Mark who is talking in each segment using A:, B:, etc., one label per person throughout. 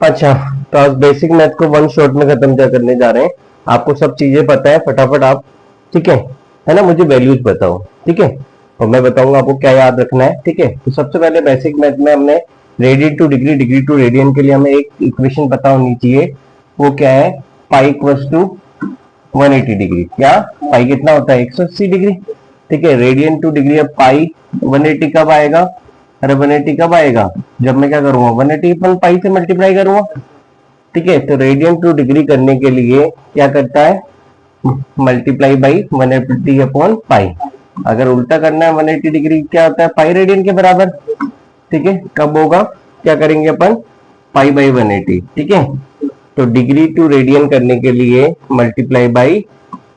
A: अच्छा, तो आज बेसिक मैथ को वन शॉट में खत्म क्या करने जा रहे हैं। आपको सब चीजें पता है, फटाफट आप, ठीक है ना, मुझे वैल्यूज बताओ, ठीक है, और मैं बताऊंगा आपको क्या याद रखना है, ठीक है। तो सबसे पहले बेसिक मैथ में हमने radian to degree, degree to radian के लिए हमें एक इक्वेशन पता होनी चाहिए। वो क्या है, पाई इक्वल्स टू 180 डिग्री। क्या पाई कितना होता है, 180 डिग्री, ठीक है। रेडियन टू डिग्री, अब पाई 180 कब आएगा, अरे 180 कब आएगा, जब मैं क्या करूंगा 180 अपन पाई से मल्टीप्लाई करूंगा, ठीक है। तो रेडियन टू डिग्री करने के लिए क्या करता है, मल्टीप्लाई बाई 180 अपॉन पाई। अगर उल्टा करना है 180 डिग्री क्या होता है, पाई रेडियन के बराबर, ठीक है। कब होगा, क्या करेंगे अपन, पाई बाई 180, ठीक है। तो डिग्री टू रेडियन करने के लिए मल्टीप्लाई बाई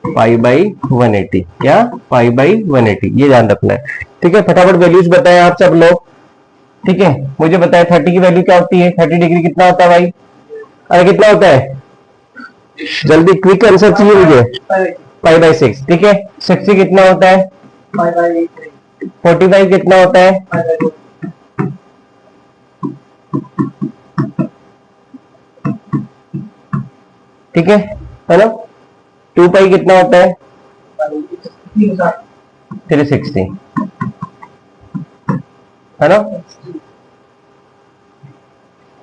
A: पाई बाई 180, क्या पाई बाई 180, ये ध्यान रखना है, ठीक है। फटाफट वैल्यूज बताएं आप सब लोग, ठीक है। मुझे बताएं 30 की वैल्यू क्या होती है, 30 डिग्री कितना होता है भाई, अरे कितना होता है, जल्दी क्विक आंसर चाहिए मुझे, पाई बाई 6, ठीक है। 60 कितना होता है, 45 कितना होता है, ठीक है ना। 2 पाई कितना होता है, 360, है ना,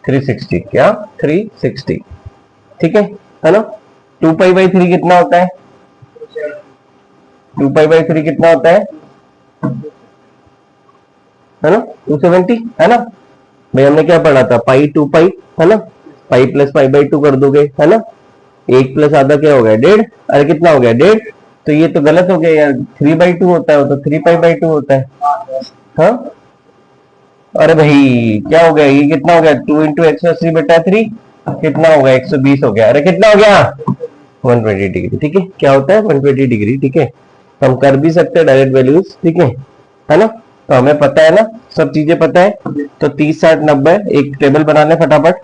A: 360, क्या 360, ठीक है ना। 2 पाई बाई 3 कितना होता है, 2 पाई बाई 3 कितना होता है ना, 270, है ना भाई। हमने क्या पढ़ा था, पाई 2 पाई, है ना, पाई प्लस पाई बाई 2 कर दोगे, है ना, एक प्लस आधा क्या हो गया, 1.5, अरे कितना हो गया, 1.5। तो ये तो गलत हो गया यार, 3/2 होता है, तो 3 पाई बाई 2 होता है, हाँ। अरे भाई क्या हो गया, ये कितना हो गया, 2 इंटू 180 बटा 3 कितना हो गया, 120 हो गया, अरे कितना हो गया, 120 डिग्री, ठीक है। क्या होता है 120 डिग्री, ठीक है। तो हम कर भी सकते हैं डायरेक्ट वैल्यूज, ठीक है ना। तो हमें पता है ना, सब चीजें पता है। तो 30 60 90 एक टेबल बना ले फटाफट,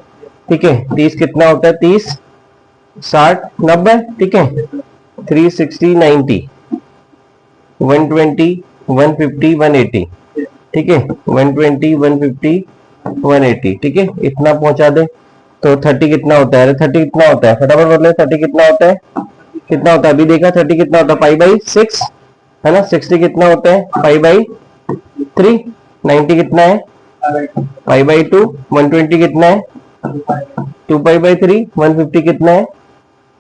A: ठीक है। 30 कितना होता है, 30 60 90, ठीक है। 360 90 120 150 180, ठीक है। 120 150 180, ठीक है, इतना पहुंचा दे। तो 30 कितना होता है, अरे 30 कितना होता है, फटाफट बोले 30 कितना होता है, कितना होता है, अभी देखा 30 कितना होता है, पाई बाई 6, है ना। 60 कितना होता है, पाई बाई 3, 90 कितना है, पाई बाई 2, 120 कितना है, 2 पाई बाई 3, 150 कितना है,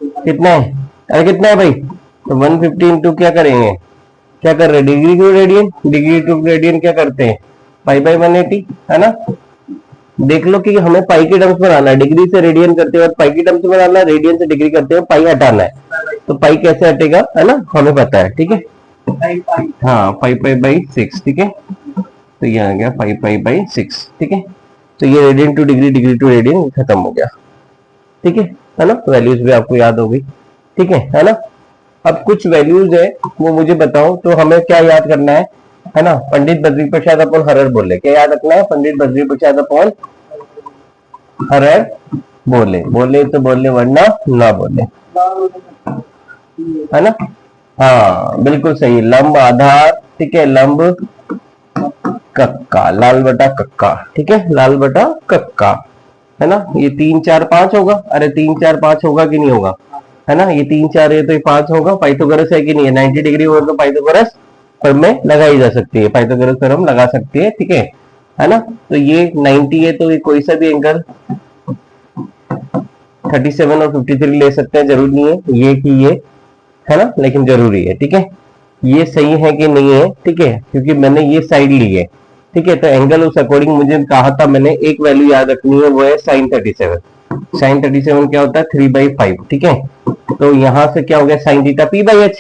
A: कितना है, अरे कितना है भाई, तो 150 इंटू क्या करेंगे, क्या कर रहे हैं, degree to radian, degree to radian क्या करते हैं, पाई बाई 180, है ना। देख लो कि हमें पाई के टर्म्स में आना है, डिग्री से रेडियन करते हुए पाई के टर्म्स में आना है, रेडियन से डिग्री करते हुए पाई हटाना है। तो पाई कैसे हटेगा, है ना, हमें पता है, ठीक है। हाँ 5 पाई बाई 6, ठीक है। तो ये आ गया 5 पाई बाई 6, ठीक है। तो ये radian to degree, degree to radian खत्म हो गया, ठीक है ना। वैल्यूज भी आपको याद हो गई, ठीक है ना। अब कुछ वैल्यूज है वो मुझे बताओ, तो हमें क्या याद करना है ना। पंडित बद्री प्रसाद अपन हरर बोले, क्या याद रखना है, पंडित बद्री प्रसाद अपन हरर बोले, बोले तो बोले वरना ना बोले, है ना। हाँ बिल्कुल सही, लंब आधार, ठीक है, लंब कक्का, लाल बटा कक्का, ठीक है, लाल बटा कक्का, है ना। ये 3 4 5 होगा, अरे 3 4 5 होगा कि नहीं होगा, है ना। ये 3 4 है तो ये 5 होगा, पाइथागोरस है कि नहीं है, 90 डिग्री होगा तो पाइथागोरस पर में लगाई जा सकती है, पाइथागोरस पर हम लगा सकते हैं, ठीक है ना। तो ये 90 है तो ये कोई सा भी एंगल 37 और 53 ले सकते हैं, जरूरी नहीं है ये कि ये, है ना, लेकिन जरूरी है, ठीक है। ये सही है कि नहीं है, ठीक है, क्योंकि मैंने ये साइड ली है, ठीक है। तो एंगल उस अकॉर्डिंग मुझे कहा था मैंने, एक वैल्यू याद रखनी है, वो है साइन 37। साइन 37 क्या होता है, 3/5, ठीक है। तो यहां से क्या हो गया, sine theta P by H,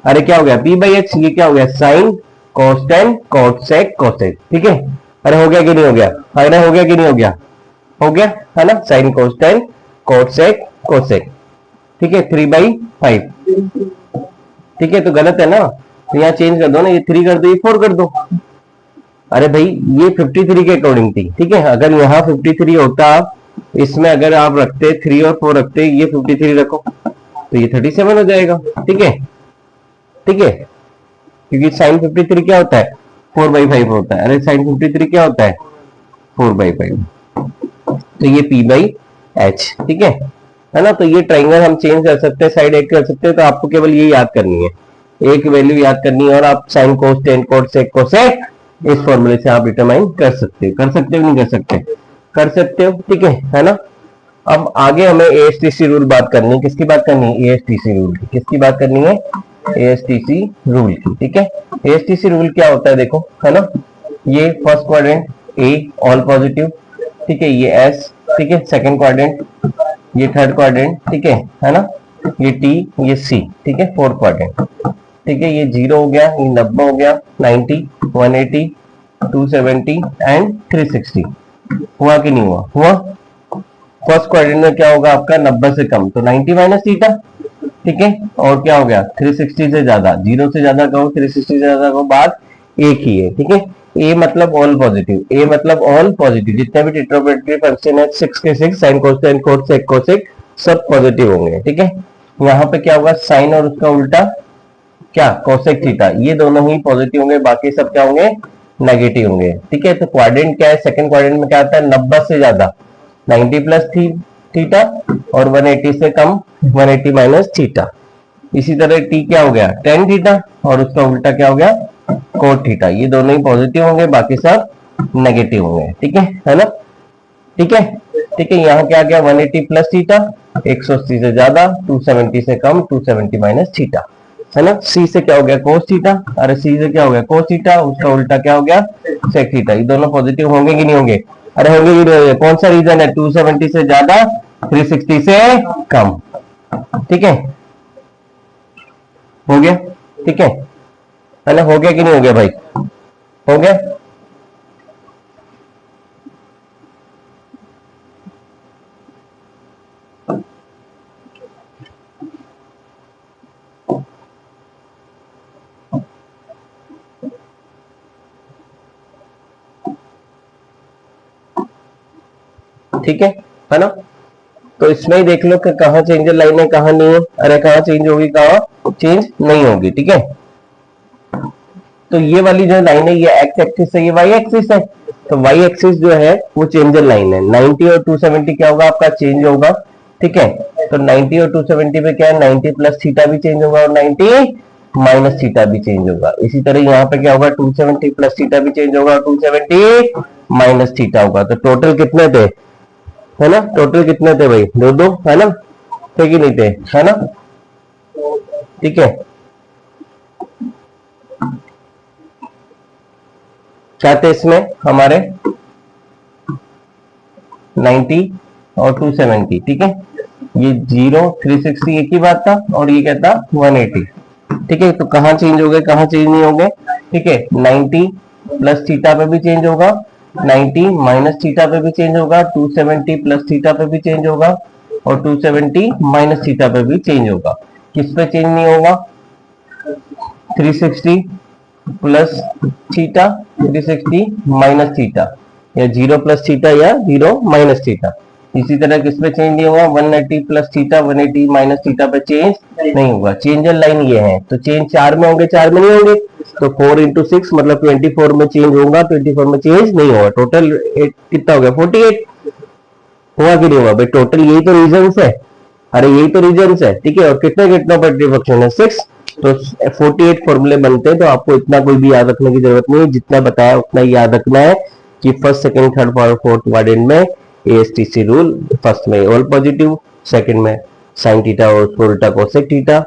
A: अरे क्या हो गया पी बाई एच, ये क्या हो गया, sine cos tan cos sec cosec, ठीक है। अरे हो गया कि नहीं हो गया, अरे हो गया कि नहीं हो गया, हो गया, है ना, sine cos tan cos sec cosec, ठीक है, 3/5, ठीक है। तो गलत है ना, तो यहाँ चेंज कर दो ना, ये 3 कर दो, ये 4 कर दो। अरे भाई ये 53 के अकॉर्डिंग थी, ठीक है। अगर यहाँ 53 होता, इसमें अगर आप रखते 3 और 4 रखते, ये 53 रखो तो ये 37 हो जाएगा, ठीक है, ठीक है। क्योंकि साइन 53 क्या होता है, 4/5 होता है, अरे साइन 53 क्या होता है, 4/5। तो ये P बाई एच, ठीक है ना। तो ये ट्राइंगल हम चेंज कर सकते हैं, साइड एक कर सकते हैं। तो आपको केवल ये याद करनी है, एक वैल्यू याद करनी है और आप sine cos tan cot sec cosec इस फॉर्मूले से आप डिटरमाइन कर सकते हो। कर सकते हो नहीं कर सकते? कर सकते हो, ठीक है ना। अब आगे हमें एएसटीसी रूल बात करनी है। किसकी बात करनी है? एएसटीसी रूल की। किसकी बात करनी है? एएसटीसी रूल की, ठीक है। एएसटीसी रूल क्या होता है देखो, है ना। ये फर्स्ट क्वाड्रेंट ए ऑल पॉजिटिव, ठीक है, ये एस, ठीक है, सेकंड क्वाड्रेंट, ये थर्ड क्वाड्रेंट, ठीक है ना, ये टी, ये सी, ठीक है, फोर्थ क्वाड्रेंट, ठीक है। ये 0 हो गया, ये 90 हो गया, 90, 180, 270 एंड 360। हुआ कि नहीं हुआ? हुआ। फर्स्ट क्वाड्रेंट में क्या होगा आपका? 90 से कम, तो 90 माइनस थीटा, ठीक है। और क्या हो गया? 360 से ज्यादा, 0 से ज्यादा कहो, 360 से ज्यादा कहो, बात एक ही है, ठीक है। ए मतलब ऑल पॉजिटिव, ए मतलब ऑल पॉजिटिव, जितने भी टेट्रामेट्री फंक्शन है 6 के 6, sine cosec cot sec cosec सब पॉजिटिव होंगे, ठीक है। यहाँ पे क्या होगा? साइन और उसका उल्टा क्या? कोसेक थीटा, ये दोनों ही पॉजिटिव होंगे, बाकी सब क्या होंगे? नेगेटिव होंगे, ठीक है। तो क्वाड्रेंट क्या है? सेकंड क्वाड्रेंट में क्या आता है? 90 से ज्यादा 90 प्लस थीटा और 180 से कम 180 माइनस थीटा। इसी तरह टी क्या हो गया? टेन थीटा और उसका उल्टा क्या हो गया? Cot theta. ये दोनों ही पॉजिटिव होंगे, बाकी सब नेगेटिव होंगे, ठीक है ना। ठीक है, ठीक है। यहाँ क्या गया? 180 प्लस थीटा, 180 से ज्यादा, 270 से कम, 270 माइनस थीटा, है ना। सी से क्या हो गया? Cos theta. अरे सी से क्या हो गया? कोस थीटा, उसका उल्टा क्या हो गया? Sec theta. ये दोनों पॉजिटिव होंगे कि नहीं होंगे? अरे होंगे कि नहीं होंगे? कौन सा रीजन है? 270 से ज्यादा, 360 से कम, ठीक है। हो गया, ठीक है ना। हो गया कि नहीं हो गया भाई? हो गया। ठीक है ना। तो इसमें ही देख लो कि कहाँ चेंजर लाइन है, कहाँ नहीं है। अरे कहाँ चेंज होगी, कहाँ चेंज नहीं होगी, ठीक है। तो ये वाली जो लाइन है ये एक्स एक्सिस है, ये वाई एक्सिस है। तो वाई एक्सिस जो है वो चेंजर लाइन है। 90 और 270 क्या होगा आपका? चेंज होगा, ठीक है। तो 90 और 270 पे क्या है? 90 प्लस थीटा भी चेंज होगा और 90 माइनस थीटा भी चेंज होगा। इसी तरह यहाँ पे क्या होगा? 270 प्लस थीटा भी चेंज होगा और 270 माइनस थीटा होगा। तो टोटल कितने थे, है ना? टोटल कितने थे भाई? दो दो, है ना? थे कि नहीं थे, है ना? ठीक है। क्या थे इसमें हमारे? 90 और 270, ठीक है। ये 0 360 एक ही बात था और ये क्या था? 180, ठीक है। तो कहाँ चेंज हो गए, कहाँ चेंज नहीं होंगे, ठीक है। 90 प्लस थीटा पे भी चेंज होगा, 90 माइनस थीटा पे भी चेंज होगा, 270 प्लस थीटा पे भी चेंज होगा और 270 माइनस थीटा पे भी चेंज होगा। किस पे चेंज नहीं होगा? 360 प्लस थीटा, 360 माइनस थीटा, या 0 प्लस थीटा या 0 माइनस थीटा। इसी तरह किस पे चेंज नहीं होगा? 180 प्लस थीटा, 180 माइनस थीटा पे चेंज नहीं होगा। चेंजर लाइन ये है। तो चेंज 4 में होंगे, 4 में नहीं होंगे। तो 4 इंटू 6 मतलब 24 में चेंज होगा, 24 में चेंज नहीं होगा। टोटल कितना हो गया? 48 हुआ कि नहीं हुआ भाई? टोटल यही तो रीजन है। अरे यही तो रीजन है, ठीक है। और कितने कितना पॉजिटिव फंक्शन है? 6। तो 48 फॉर्मूले बनते हैं। तो आपको इतना कोई भी याद रखने की जरूरत नहीं है, जितना बताया उतना ही याद रखना है कि फर्स्ट सेकंड थर्ड और फोर्थ क्वाड्रेंट में एएसटीसी रूल, फर्स्ट में ऑल पॉजिटिव, सेकंड में साइन थीटा और उसको उल्टा कोसेक थीटा,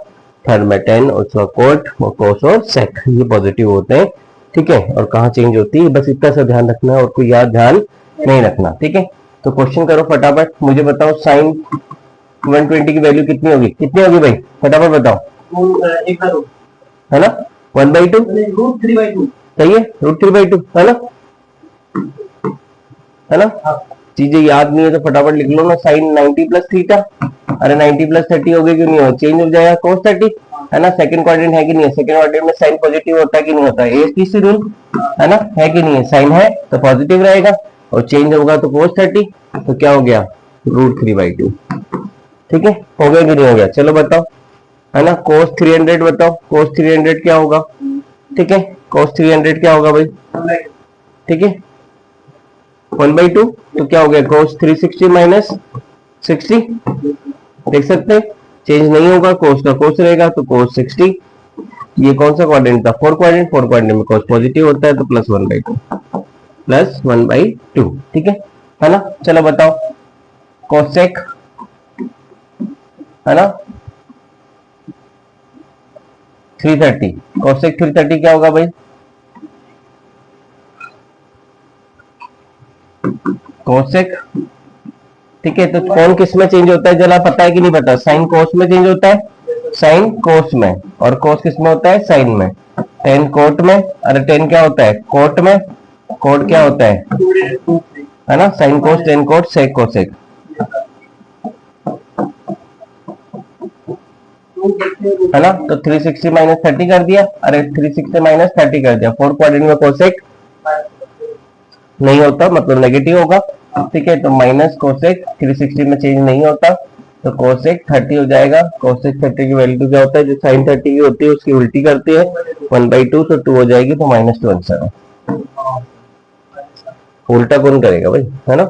A: थर्ड में टेन और उसका कोट और कोस और सेक, ये पॉजिटिव होते हैं, ठीक है। और कहाँ चेंज होती है, बस इतना सा ध्यान रखना है और कोई याद ध्यान नहीं रखना, ठीक है। तो क्वेश्चन करो फटाफट, मुझे बताओ साइन 120 की वैल्यू कितनी होगी? कितनी होगी भाई? फटाफट बताओ, है ना? 1/2, सही है, √3/2, है ना? है ना? चीजें याद नहीं है तो फटाफट लिख लो ना। साइन 90 प्लस थीटा, अरे 90 प्लस 30 हो गई क्यों नहीं हो? चेंज हो जाएगा कोस 30, है ना? सेकंड क्वाड्रेंट है कि नहीं है? सेकंड क्वाड्रेंट में साइन पॉजिटिव होता है कि नहीं होता है? एएसटीसी रूल, है ना? है कि नहीं है? साइन है तो पॉजिटिव रहेगा और चेंज होगा तो कोस 30, तो क्या हो गया? √3/2, ठीक है। हो गया कि नहीं हो गया? चलो बताओ, है ना? कोस 300 बताओ, कोस 300 क्या होगा? ठीक है, कोस 300 क्या होगा भाई? ठीक है, 1/2। तो क्या हो गया? कोस 360 माइनस 60 देख सकते हैं, चेंज नहीं होगा, कोस का कोस रहेगा तो कोस 60। ये कौन सा क्वाड्रेंट था? फोर क्वाड्रेंट में कोस पॉजिटिव होता है तो +1/2 ठीक है ना। चलो बताओ कोसेक है ना 330, कोसेक 330 क्या होगा भाई? कोसेक ठीक है, तो कौन किस में चेंज होता है जरा पता है कि नहीं पता? साइन कोस में चेंज होता है, साइन कोस में, और कोस किस में होता है? साइन में। टेन कोट में, अरे टेन क्या होता है? कोट में। कोट क्या होता है ना? Sine cos, tan cot, sec cosec है ना। तो 360 माइनस 30 कर दिया, अरे 360 माइनस 30 कर दिया। फोर क्वाड्रेंट में कोसेक नहीं होता, मतलब नेगेटिव होगा, ठीक है। तो माइनस कोसेक 360 में चेंज नहीं होता, तो कोसेक 30 हो जाएगा। कोसेक 30 की वैल्यू क्या होता है? जो साइन 30 की होती है उसकी उल्टी करती है 1/2, तो 2 हो जाएगी, तो -217। उल्टा कौन करेगा भाई, है ना।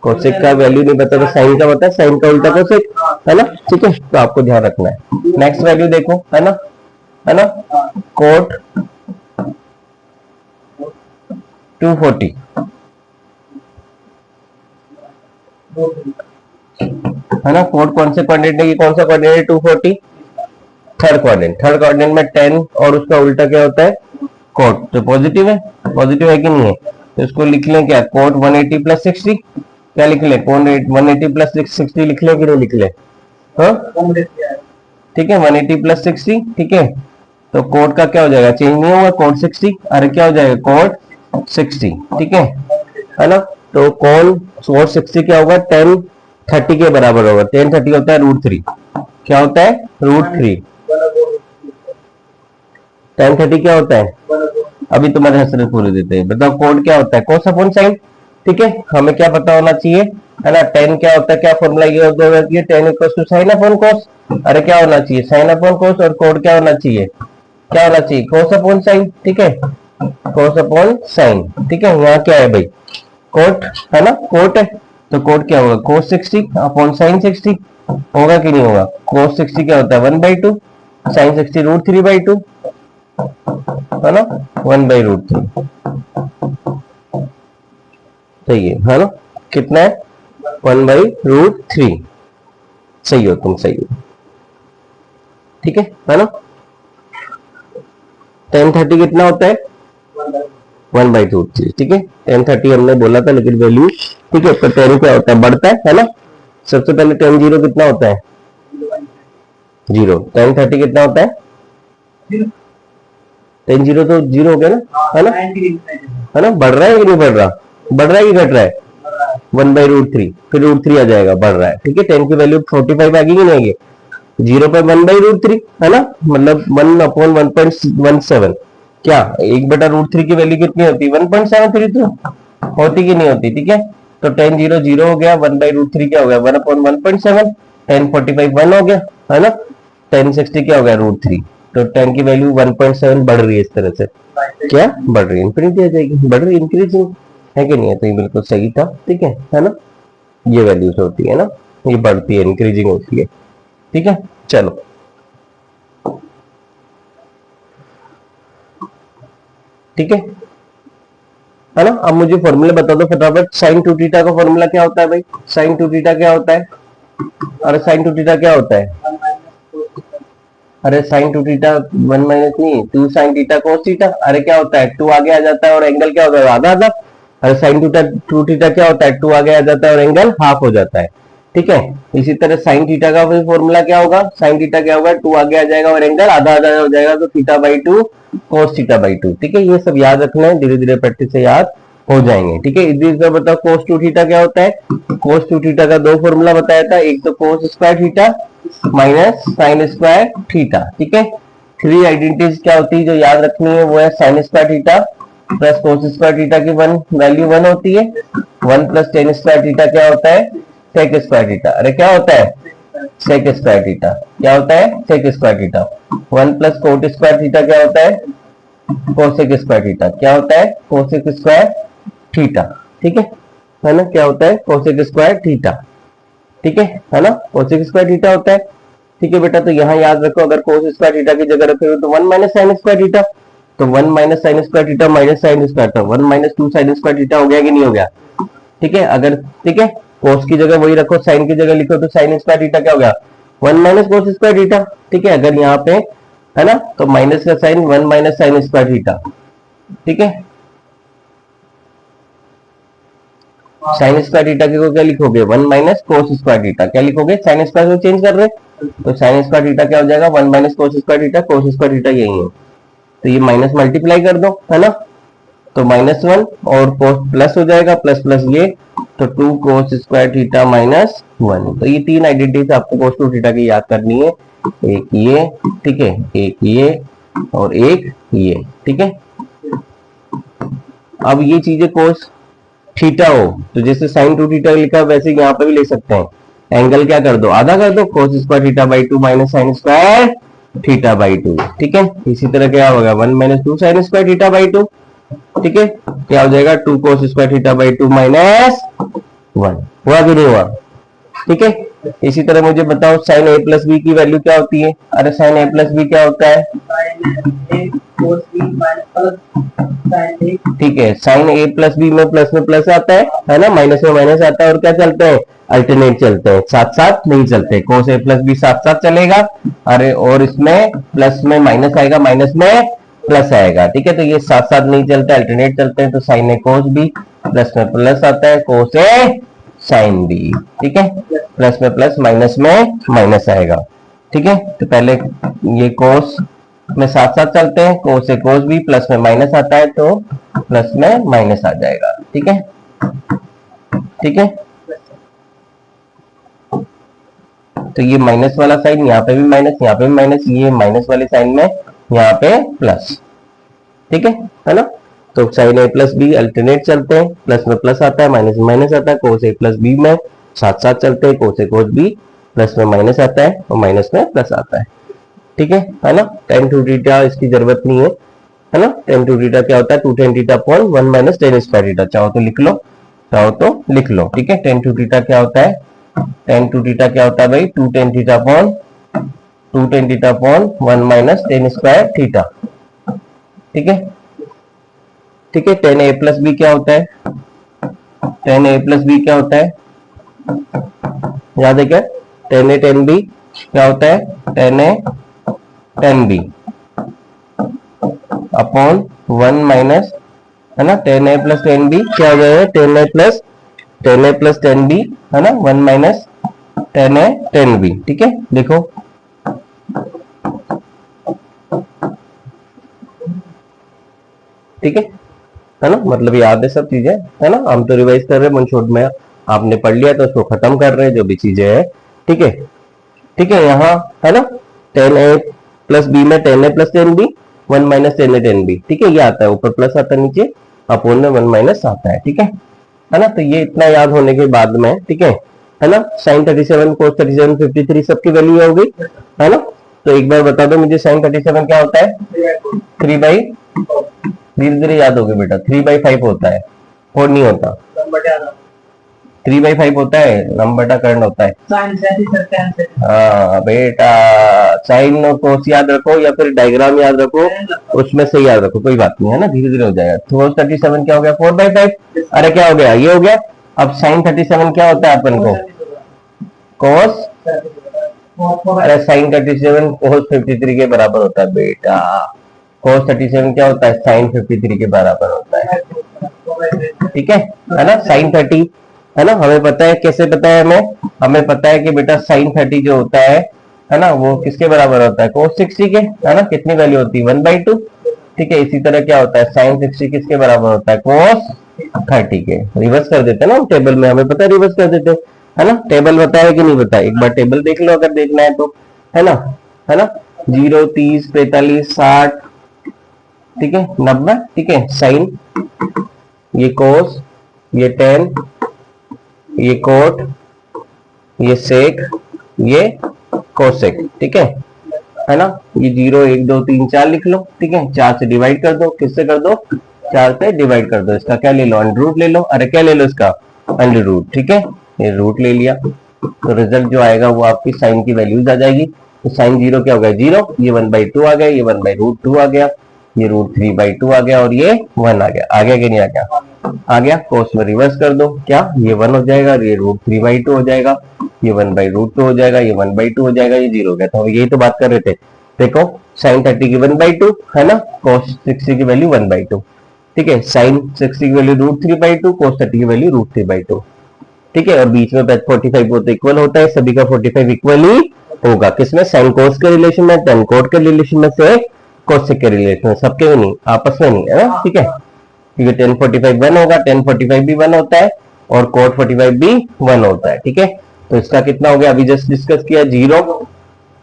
A: कोसेक का वैल्यू नहीं पता तो साइन का पता है, साइन का उल्टा कोसेक, है ना, ठीक है। तो आपको ध्यान रखना है। नेक्स्ट वैल्यू देखो, है ना कोट 240 है ना। कोट कौन से क्वाड्रेंट है? ये कौन सा क्वाड्रेंट है? 240 थर्ड क्वाड्रेंट में 10 और उसका उल्टा क्या होता है? कोट, तो पॉजिटिव है, पॉजिटिव है कि नहीं है? तो इसको लिख लें क्या? कोट 180 + 60, क्या लिख लें? कोट 180 + 60 लिख लें कि नहीं लिख लें? हाँ ठीक है, 180 + 60 ठीक है। तो कोट का क्या हो जाएगा? चेंज नहीं होगा, कोट 60, अरे क्या हो जाएगा? कोट 60 ठीक है ना। तो कोट 60 क्या होगा? 10 30 के बराबर होगा। 10 30 होता है √3, क्या होता है? √3। 10 30 क्या होता है? अभी तुम्हारे हसरत पूरे देते हैं, बताओ कोड क्या होता है? कोस अपॉन साइन, ठीक है। हमें क्या पता होना चाहिए, है ना। 10 क्या होता है? क्या फॉर्मूला ये होता है? 10 = साइन अपॉन कोस, अरे क्या होना चाहिए? साइन अपॉन कोस। और कोड क्या होना चाहिए? क्या होना चाहिए? कोस अपॉन साइन, ठीक है, कोस अपॉन साइन, ठीक है। यहाँ क्या है भाई? कोट है ना, कोट है, तो कोट क्या होगा? कोस 60 अपॉन साइन 60 होगा कि नहीं होगा? कोस 60 क्या होता है? 1/2, साइन 60 √3/2 है ना, 1/√3 सही है ना। कितना है? 1/√3 सही हो तुम, सही हो, ठीक है ना। 10 30 कितना होता है? 1/√3 ठीक है। 10 30 हमने बोला था, लेकिन वैल्यू ठीक है। तो 10 क्या होता है? बढ़ता है ना। सबसे पहले 10 0 कितना होता है? 0। 10 30 कितना होता है? 10 0 तो 0 हो गया ना, है ना। बढ़ रहा है कि नहीं बढ़ रहा? बढ़ रहा है कि घट रहा है? 1/√3, फिर √3 आ जाएगा, बढ़ रहा है, ठीक है। 10 की वैल्यू 45 आएगी कि नहीं आएगी? 0 पर 1/√3 है ना, मतलब 1/1.17। क्या 1/√3 की वैल्यू कितनी होती है? 1.73 तो होती कि नहीं होती, ठीक है। तो 10 0 0 हो गया, 1/√3 क्या हो गया? 1/1.7। 10 45 1 हो गया, है ना। 10 60 क्या हो गया? √3। तो 10 की वैल्यू 1.7 बढ़ रही है इस तरह से, क्या बढ़ रही है? इंफिनिटी आ जाएगी, बढ़ रही है, इंक्रीजिंग है कि नहीं है? तो ये बिल्कुल सही था, ठीक है ना। ये वैल्यूज होती है ना, ये बढ़ती है, इंक्रीजिंग होती है, ठीक है। चलो ठीक है ना। अब मुझे फॉर्मूला बता दो फटाफट। साइन 2 थीटा का फॉर्मूला क्या होता है भाई? साइन 2 थीटा क्या होता है? अरे साइन 2 थीटा क्या होता है? अरे साइन 2 थीटा 1 माइनस नहीं, 2 साइन थीटा कोस थीटा। अरे क्या होता है? 2 आगे आ जाता है और एंगल क्या होता है? आधा आधा। अरे साइन 2 थीटा क्या होता है? 2 आगे आ जाता है और एंगल हाफ हो जाता है, ठीक है। इसी तरह साइन थीटा का भी फॉर्मूला क्या होगा? साइन थीटा क्या होगा? 2 आगे आ जाएगा और एंगल आधा आधा हो जाएगा, तो θ/2 कोस θ/2, ठीक है। ये सब याद रखना है, धीरे धीरे प्रैक्टिस से याद हो जाएंगे, ठीक है। इधर बताओ कोस 2 थीटा क्या होता है? कोस 2 थीटा का दो फॉर्मूला बताया था, एक तो cos square theta minus sine square theta, ठीक है। 3 आइडेंटिटीज क्या होती है जो याद रखनी है? वो है sign square theta plus cos square theta की वैल्यू 1 होती है। 1 + tan स्क्वायर थीटा क्या होता है? Sec square theta. अरे क्या होता है? Sec square theta. क्या होता है? Sec square theta. 1 + cot square theta क्या होता है? Cosec square theta. क्या होता है? कोसेक स्क्वायर थीटा, ठीक है ना। क्या होता है? कोसेक स्क्वायर थीटा, ठीक है ना, cosec स्क्वायर थीटा होता है। ठीक है बेटा, तो यहाँ याद रखो, अगर cos स्क्वायर थीटा की जगह रखोगे तो 1 माइनस साइन स्क्वायर थीटा, तो 1 minus sine square theta minus sine square, तो 1 माइनस 2 साइन स्क्वायर थीटा हो गया कि नहीं हो गया। ठीक है, अगर ठीक है cos की जगह वही रखो, साइन की जगह लिखो, तो साइन स्क्वायर थीटा क्या हो गया, 1 माइनस cos स्क्वायर थीटा। ठीक है, अगर यहाँ पे है ना, तो माइनस का sine 1 minus sine square theta. ठीक है, साइन स्क्वायर थीटा को क्या लिखोगे, 1 माइनस कोस स्क्वायर थीटा। क्या लिखोगे, साइन स्क्वायर को चेंज कर रहे, तो साइन स्क्वायर थीटा क्या हो जाएगा, 1 minus cos square theta, cos square theta यही है, तो ये माइनस मल्टीप्लाई कर दो, है ना, तो -1 और कोस प्लस हो जाएगा, प्लस प्लस ये, तो 2 कोस स्क्वायर थीटा -1। तो ये तीन आइडेंटिटीज आपको कोस टू थीटा की याद करनी है, एक ये, ठीक है, एक ये और एक ये। ठीक है, अब ये चीजें कोस थीटा हो तो जैसे साइन 2 थीटा लिखा है वैसे यहाँ पे भी ले सकते हैं, एंगल क्या कर दो, आधा कर दो, cos square theta by 2 minus sine square theta by 2। ठीक है, इसी तरह क्या होगा, 1 minus 2 sign square theta by 2। ठीक है, क्या हो जाएगा, 2 cos square theta by 2 minus 1। हुआ कि नहीं हुआ। ठीक है, इसी तरह मुझे बताओ साइन a प्लस बी की वैल्यू क्या होती है। अरे साइन a प्लस बी क्या होता है, ठीक है, साइन a प्लस बी में प्लस आता है ना, माइनस में माइनस आता है, और क्या चलते हैं, अल्टरनेट चलते हैं, साथ साथ नहीं चलते। कोस a प्लस बी साथ साथ चलेगा, अरे और इसमें प्लस में माइनस आएगा, माइनस में प्लस आएगा। ठीक है, तो ये साथ साथ नहीं चलते, अल्टरनेट चलते हैं, तो साइन ए कोस बी, प्लस में प्लस आता है, कोस ए साइन बी। ठीक है, प्लस में प्लस, माइनस में माइनस आएगा। ठीक है, तो पहले ये कोस में साथ साथ चलते हैं, कोस से कोस भी, प्लस में माइनस आता है तो प्लस में माइनस आ जाएगा। ठीक है, ठीक है, तो ये माइनस वाला साइन यहाँ पे भी माइनस, यहाँ पे भी माइनस, ये माइनस वाले साइन में यहाँ पे प्लस। ठीक है ना, तो साइन ए प्लस बी अल्टरनेट चलते हैं, प्लस में प्लस आता है, माइनस में माइनस आता है, कोस ए प्लस बी में साथ साथ चलते हैं, कोस ए कोस बी, प्लस में माइनस आता है और माइनस में प्लस आता है। ठीक है ना, टेन टू थीटा इसकी जरूरत नहीं है ना, टेन टू थीटा क्या होता है, 2 tan theta upon 1 minus ten square theta, चाहो तो लिख लो, चाहो तो लिख लो। ठीक है, टेन टू थीटा क्या होता है, टेन टू थीटा क्या होता है भाई, 2 tan theta upon 1 minus ten square theta. ठीक है, ठीक है, टेन ए प्लस बी क्या होता है, टेन ए प्लस बी क्या होता है, याद है क्या, टेन ए टेन बी क्या होता है, ten a ten B upon 1 minus, है ना, ten a plus ten B क्या हो जाएगा, ten a plus ten B, है ना, 1 minus ten a ten b. ठीक है, देखो ठीक है ना, मतलब याद है सब चीजें, है ना, हम तो रिवाइज कर रहे हैं, मनछोड़ में आपने पढ़ लिया तो उसको खत्म कर रहे हैं जो भी चीजें है। ठीक है, ठीक है, यहाँ है ना, टेन ए प्लस बी में ten a plus ten b, 1 minus ten a ten b. ठीक है, ये आता है, ऊपर प्लस आता है, नीचे अपोन में 1 माइनस आता है। ठीक है ना, तो ये इतना याद होने के बाद में, ठीक है ना, साइन 37 कोस 37 53 सबकी वैल्यू हो गई, है ना। तो एक बार बता दो मुझे साइन 37 क्या होता है, 3 बाई, धीरे धीरे याद हो गया बेटा, 3/5 होता है, 4 नहीं होता, 3/5 होता है, लंब बटा कर्ण होता है। हाँ बेटा, साइन और कोस याद रखो या फिर डायग्राम याद रखो, उसमें से याद रखो, कोई बात नहीं, है ना, धीरे धीरे हो जाएगा। कोस 37 क्या हो गया, 4/5। अरे क्या हो गया, ये हो गया। अब साइन 37 क्या होता है अपन को, कोस, अरे साइन 37 कोस 53 के बराबर होता है बेटा, कोस 37 क्या होता है, साइन 53 के बराबर होता है। ठीक है ना, साइन 30, है ना, हमें पता है, कैसे पता है हमें, हमें पता है कि बेटा साइन 30 जो होता है ना, वो किसके बराबर होता है, कोस 60 के, है ना, कितनी वैल्यू होती है, 1/2। ठीक है, इसी तरह क्या होता है, साइन 60 किसके बराबर होता है, कोस 30 के। रिवर्स कर देते हैं ना हम टेबल में, हमें पता है, रिवर्स कर देते हैं, है ना। टेबल बताया कि नहीं बताया, एक बार टेबल देख लो अगर देखना है तो, है ना, 0 30 45 60, ठीक है, 90। ठीक है, साइन, ये कोस, ये टेन, ये कोट, ये सेक, ये कोसेक। ठीक है ना, ये 0 1 2 3 4 लिख लो। ठीक है, 4 से डिवाइड कर दो, किससे कर दो, 4 से डिवाइड कर दो, इसका क्या ले लो, अंडर रूट ले लो। अरे क्या ले लो, इसका अंडर रूट। ठीक है, ये रूट ले लिया, तो रिजल्ट जो आएगा वो आपकी साइन की वैल्यूज आ जाएगी। तो साइन 0 क्या हो गया 0, ये 1/2 आ गया, ये 1/√2 आ गया, ये √3/2 आ गया और ये 1 आ गया। आ गया कि नहीं आ गया? आ गया। कोस में रिवर्स कर दो, क्या ये 1 हो जाएगा, ये √3/2 हो जाएगा, ये 1/√2 हो जाएगा, ये 1/2 हो जाएगा, ये 0 हो गया। तो यही तो बात कर रहे थे। देखो साइन 30 की 1/2 है ना, कोस 60 की वैल्यू 1/2। ठीक है, साइन 60 की वैल्यू √3/2, कोस 30 की वैल्यू √3/2। ठीक है, और बीच में 45 वो तो इक्वल होता है, सभी का 45 इक्वल ही होगा। किसमें? साइन कोस के रिलेशन में, टेन कोट के रिलेशन में से, कोसेक के रिलेशन में, सबके में नहीं, आपस में नहीं है ना। ठीक है, क्योंकि 10 45 1 होगा, 10 45 भी 1 होता है और कोट 45 भी 1 होता है। ठीक है, तो इसका कितना हो गया, अभी जस्ट डिस्कस किया, 0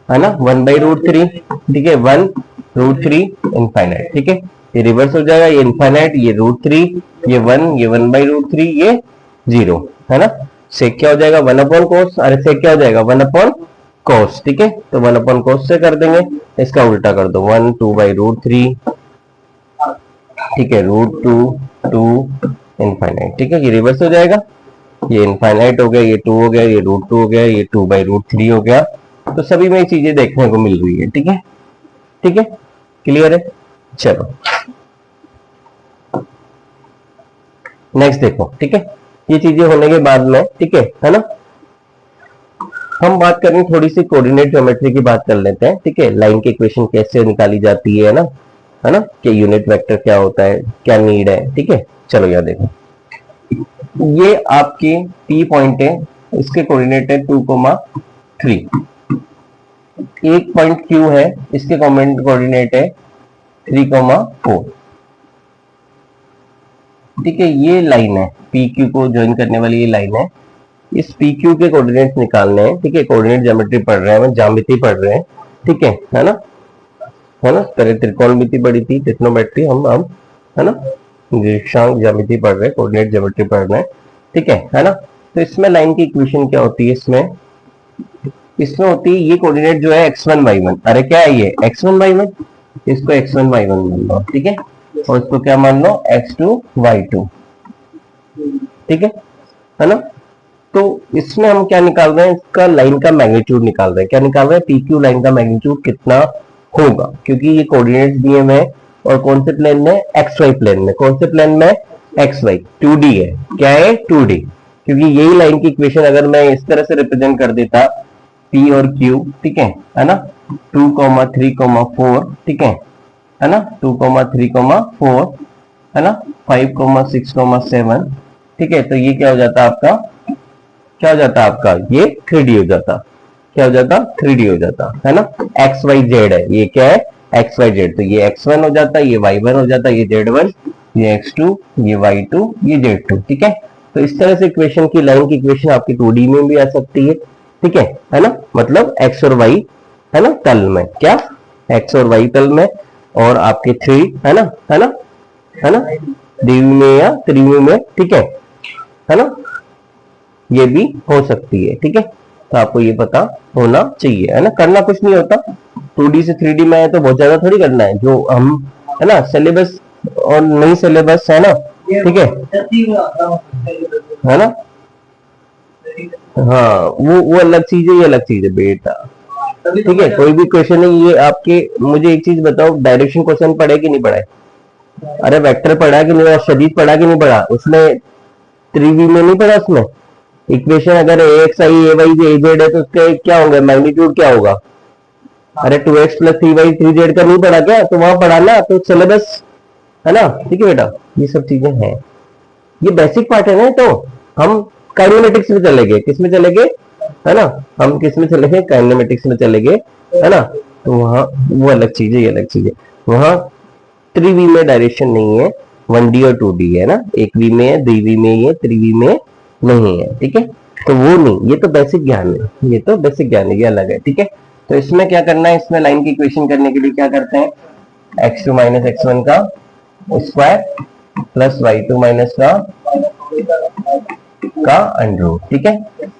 A: है ना, 1/√3। ठीक है, 1√3 इनफाइनाइट। ठीक है, ये रिवर्स हो जाएगा, ये इनफाइनाइट, ये √3, ये 1, ये 1/√3, ये 0 है ना। सेक क्या हो जाएगा 1/cos, अरे सेक क्या हो जाएगा 1/cos। ठीक है, तो 1/cos से कर देंगे, इसका उल्टा कर दो, 1 2/√3। ठीक है, √2 2 इनफाइनाइट। ठीक है, ये रिवर्स हो जाएगा, ये इनफाइनाइट हो गया, ये 2 हो गया, ये √2 हो गया, ये 2/√3 हो गया। तो सभी में चीजें देखने को मिल रही है। ठीक है, ठीक है, क्लियर है। चलो नेक्स्ट देखो। ठीक है, ये चीजें होने के बाद में, ठीक है ना, हम बात करें थोड़ी सी कोऑर्डिनेट ज्योमेट्री की बात कर लेते हैं। ठीक है, लाइन की इक्वेशन कैसे निकाली जाती है ना, है ना, कि यूनिट वेक्टर क्या होता है, क्या नीड है। ठीक है, चलो यार देखो, ये आपकी P पॉइंट है, इसके कोऑर्डिनेट है 2,3। एक पॉइंट Q है, इसके कोऑर्डिनेट है 3,4। ठीक है, ये लाइन है PQ को ज्वाइन करने वाली, ये लाइन है। इस PQ के कोऑर्डिनेट निकालने हैं। ठीक है, कोऑर्डिनेट ज्योमेट्री पढ़ रहे हैं, ज्यामिति पढ़ रहे हैं। ठीक है ना, है ना, पहले त्रिकोणमिति पढ़ी थी, ट्रिग्नोमेट्री, हम है ना निर्देशांक ज्यामिति पढ़ रहे हैं, कोऑर्डिनेट ज्योमेट्री पढ़ रहे हैं। ठीक है ना। तो इसमें लाइन की इक्वेशन क्या होती है, इसमें होती है, ये कोऑर्डिनेट जो है x1 y1, अरे क्या है ये x1 y1, इसको x1 y1 मान लो। ठीक है, और इसको क्या मान लो x2 y2। ठीक है ना। तो इसमें हम क्या निकाल रहे हैं, इसका लाइन का मैग्नीट्यूड निकाल रहे हैं। क्या निकाल रहे हैं, PQ लाइन का मैग्नीट्यूड कितना होगा, क्योंकि ये कोऑर्डिनेट्स दिए हुए हैं और कौन से प्लेन में, XY प्लेन में। कौन से प्लेन में, XY, 2D है। क्या है, 2D। क्योंकि यही लाइन की इक्वेशन अगर मैं इस तरह से रिप्रेजेंट कर देता, P और Q, ठीक है ना, 2, 3, 4, ठीक है ना, 2, 3, 4, है ना, 5, 6, 7। ठीक है, तो ये क्या हो जाता आपका, क्या हो जाता आपका, ये 3D हो जाता। क्या हो जाता, 3D हो जाता, है ना। XYZ है, ये क्या है, XYZ। तो ये X1 हो जाता, ये Y1 हो जाता, ये Z1, ये X2, ये Y2, ये Z2। ठीक है, तो इस तरह से इक्वेशन की, लाइन की इक्वेशन आपकी 2D में भी आ सकती है। ठीक है ना, मतलब X और Y, है ना, तल में, क्या X और Y तल में, और आपके 3, है ना, है ना, है ना, द्विमीय में या त्रिमीय में। ठीक है ना, ये भी हो सकती है। ठीक है, तो आपको ये पता होना चाहिए, है ना। करना कुछ नहीं होता, 2D से 3D में है तो बहुत ज्यादा थोड़ी करना है, जो हम, है ना, सिलेबस और नई सिलेबस है ना। ठीक है ना, हाँ, वो अलग चीज है, ये अलग चीज है बेटा। ठीक है, कोई भी क्वेश्चन नहीं ये आपके, मुझे एक चीज बताओ, डायरेक्शन क्वेश्चन पढ़े कि नहीं पढ़े? अरे वेक्टर पढ़ा कि नहीं, शदीद पढ़ा कि नहीं पढ़ा? उसमें 3V में नहीं पढ़ा, उसमें इक्वेशन अगर AXI AY AZ है तो उसके क्या होगा, मैग्नीट्यूड क्या होगा? अरे 2x + 3y 3z का नहीं पढ़ा क्या? तो वहां पढ़ा ना, तो सिलेबस, है ना। ठीक है बेटा, ये सब चीजें हैं, ये बेसिक पार्ट है ना। तो हम काइनेमेटिक्स में चले गए, किस में चले गए, है ना, हम किस में चले गए, काइनेमेटिक्स में चले गए, है ना। तो वहां वो अलग चीज है, ये अलग चीज है। वहां 3V में डायरेक्शन नहीं है, 1D और 2D है ना, 1V में है, 2V में है, 3V में नहीं है। ठीक है, तो वो नहीं, ये तो बेसिक ज्ञान है, ये तो बेसिक ज्ञान है, ये अलग है। ठीक है, तो इसमें क्या करना है, इसमें लाइन की इक्वेशन करने के लिए क्या करते हैं, x2 - x1 का स्क्वायर प्लस y2 - का अंडर। ठीक है,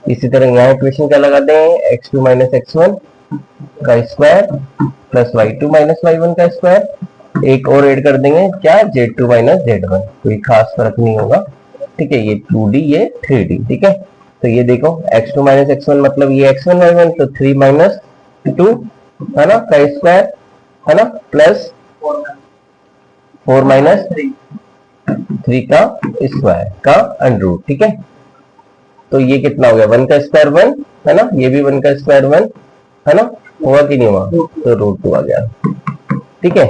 A: इसी तरह यहाँ इक्वेशन क्या लगाते हैं, x2 - x1 का स्क्वायर प्लस y2 - y1 का स्क्वायर। एक और ऐड कर देंगे, क्या, z2 - z1। कोई खास फर्क नहीं होगा। ठीक है, ये 2D, ये 3D। ठीक है, तो ये देखो x2 माइनस x1 मतलब ये x1 y1, तो 3 माइनस 2 है ना का स्क्वायर है ना प्लस 4 माइनस 3 का स्क्वायर का अंडर रूट। ठीक है, तो ये कितना हो गया 1 का स्क्वायर 1 है ना, ये भी 1 का स्क्वायर 1 है ना, हुआ कि नहीं हुआ, तो रूट 2 आ गया। ठीक है,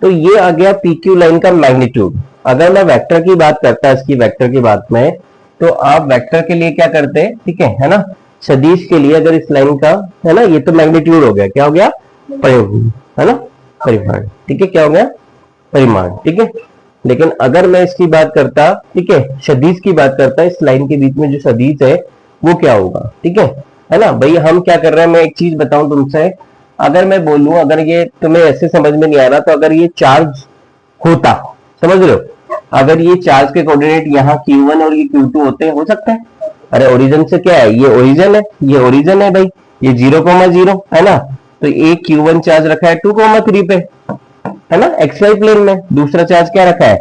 A: तो ये आ गया PQ लाइन का मैग्नीट्यूड। अगर मैं वेक्टर की बात करता इसकी वेक्टर की बात में, तो आप वेक्टर के लिए क्या करते हैं, ठीक है ना, सदिश के लिए अगर इस लाइन का है ना, ये तो मैग्नीट्यूड हो गया, क्या हो गया परिमाण है ना, परिमाण। ठीक है, क्या हो गया परिमाण। ठीक है, लेकिन अगर मैं इसकी बात करता, ठीक है, सदिश की बात करता, इस लाइन के बीच में जो सदिश है वो क्या होगा। ठीक है ना भाई, हम क्या कर रहे हैं, मैं एक चीज बताऊं तुमसे, अगर मैं बोलूं, अगर ये तुम्हें ऐसे समझ में नहीं आ रहा, तो अगर ये चार्ज होता, समझ रहे हो, अगर ये चार्ज के कोऑर्डिनेट यहाँ Q1 और ये Q2 होते, हो सकता है। अरे ओरिजिन से क्या है, ये ओरिजिन है, ये ओरिजिन है भाई, ये 0,0 है ना, तो एक Q1 चार्ज रखा है 2,3 पे है ना, XY प्लेन में। दूसरा चार्ज क्या रखा है,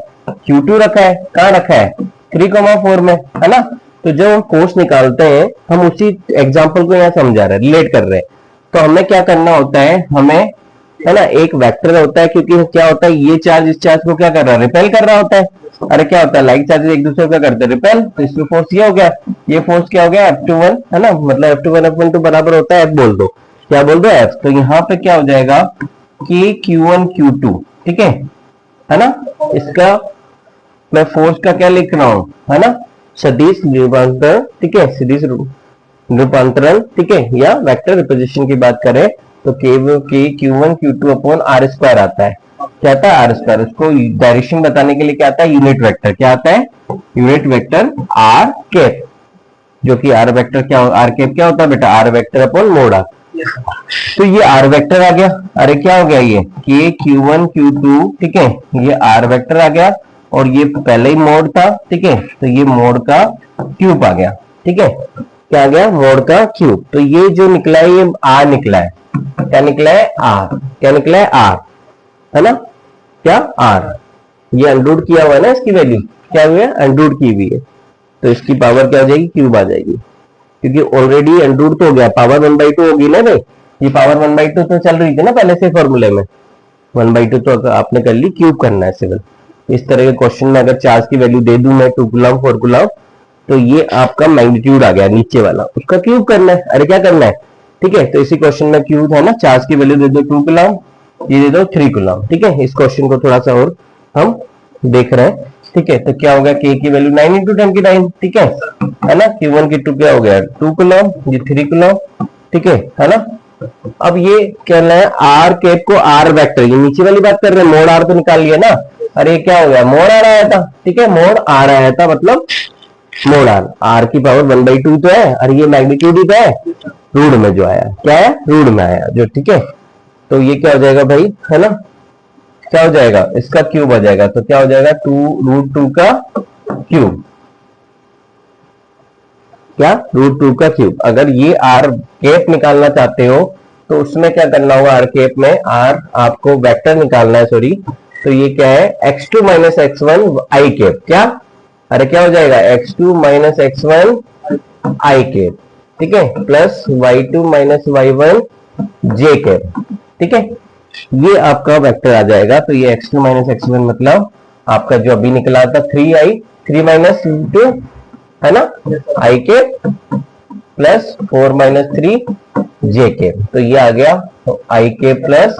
A: Q2 रखा है, कहाँ रखा है 3,4 में है ना। तो जब हम फोर्स निकालते हैं, हम उसी एग्जांपल को यहाँ समझा रहे हैं, रिलेट कर रहे हैं। तो हमें क्या करना होता है, हमें है ना एक वेक्टर होता है, क्योंकि क्या होता है, ये चार्ज इस चार्ज को क्या कर रहा है, रिपेल कर रहा होता है। अरे क्या होता है, लाइक चार्जेस एक दूसरे को क्या करते हैं, रिपेल। तो इसमें फोर्स ये हो गया, ये फोर्स क्या हो गया F21 है ना, मतलब F21 F12 बराबर होता है F बोल दो, क्या बोल दो F। तो यहाँ पे क्या हो जाएगा कि Q1 Q2, ठीक है ना, इसका मैं फोर्स का क्या लिख रहा हूं है ना, सदिश रूपांतरण। ठीक है, सदिश रूपांतरण। ठीक है, या वेक्टर रिप्रेजेंटेशन की बात करें तो Q1 Q2 upon R square आता है। क्या आता है, R स्क्वायर। उसको डायरेक्शन बताने के लिए क्या आता है, यूनिट वेक्टर। क्या आता है, यूनिट वेक्टर R कैप, जो कि R वेक्टर क्या, R कैप क्या होता है बेटा, R vector upon mode R। तो ये R वेक्टर आ गया। अरे क्या हो गया, ये Q1 Q2, ठीक है, ये R वेक्टर आ गया, और ये पहले ही मोड था। ठीक है, तो ये मोड का क्यूब आ गया। ठीक है, क्या आ गया, मोड का क्यूब। तो ये जो निकला है, ये R निकला है। क्या निकला है, R। क्या निकला है, R है ना, क्या R। ये अंडरूट किया हुआ है ना, इसकी वैल्यू क्या हुई है, अंडरूट की हुई है, तो इसकी पावर क्या हो जाएगी, क्यूब आ जाएगी, क्योंकि ऑलरेडी अंडरूट तो हो गया, पावर 1/2 होगी ना भाई। ये पावर 1/2 तो चल रही थी ना पहले से फॉर्मूले में, 1/2 तो आपने कर ली, क्यूब करना है सिविल। इस तरह के क्वेश्चन में अगर चार्ज की वैल्यू दे दूं मैं 2 कूलम 4 कूलम, तो ये आपका मैग्नीट्यूड आ गया नीचे वाला, उसका क्यूब करना है। अरे क्या करना है, ठीक है, तो इसी क्वेश्चन में क्यूब है ना, चार्ज की वैल्यू दे दो 2 कूलम, ये दे दो 3 कूलम। ठीक है, इस क्वेश्चन को थोड़ा सा और हम देख रहे हैं। ठीक है, तो क्या होगा, के की वैल्यू 9 × 10 की 9। ठीक है ना, Q1 की 2 क्या हो गया 2 कूलम, ये 3 कूलम। ठीक है ना। अब ये कहना है आर कैप को आर वेक्टर, ये नीचे वाली बात कर रहे हैं, मोड आर तो निकाल लिया ना। अरे क्या हो गया, मोड आर आया था। ठीक है, मोड आर आया था, मतलब मोड आर, आर की पावर 1/2 तो है, और ये मैग्नीट्यूड ही तो है, रूट में जो आया, क्या है, रूट में आया जो। ठीक है, तो ये क्या हो जाएगा भाई, है ना, क्या हो जाएगा, इसका क्यूब आ जाएगा। तो क्या हो जाएगा, 2√2 का क्यूब, क्या, √2 का क्यूब। अगर ये आर कैप निकालना चाहते हो तो उसमें क्या करना होगा, आर कैप में आर आपको वेक्टर निकालना है, सॉरी। तो ये क्या है, x2 माइनस x1 आई कैप, क्या, अरे क्या हो जाएगा, x2 माइनस x1 आई कैप, ठीक है, प्लस y2 माइनस y1 जे कैप। ठीक है, ये आपका वेक्टर आ जाएगा। तो ये x2 माइनस x1 मतलब आपका जो अभी निकला था 3i, 3 माइनस 2 है ना, आई के प्लस 4 माइनस 3 जे के। तो ये आ गया, तो आई के प्लस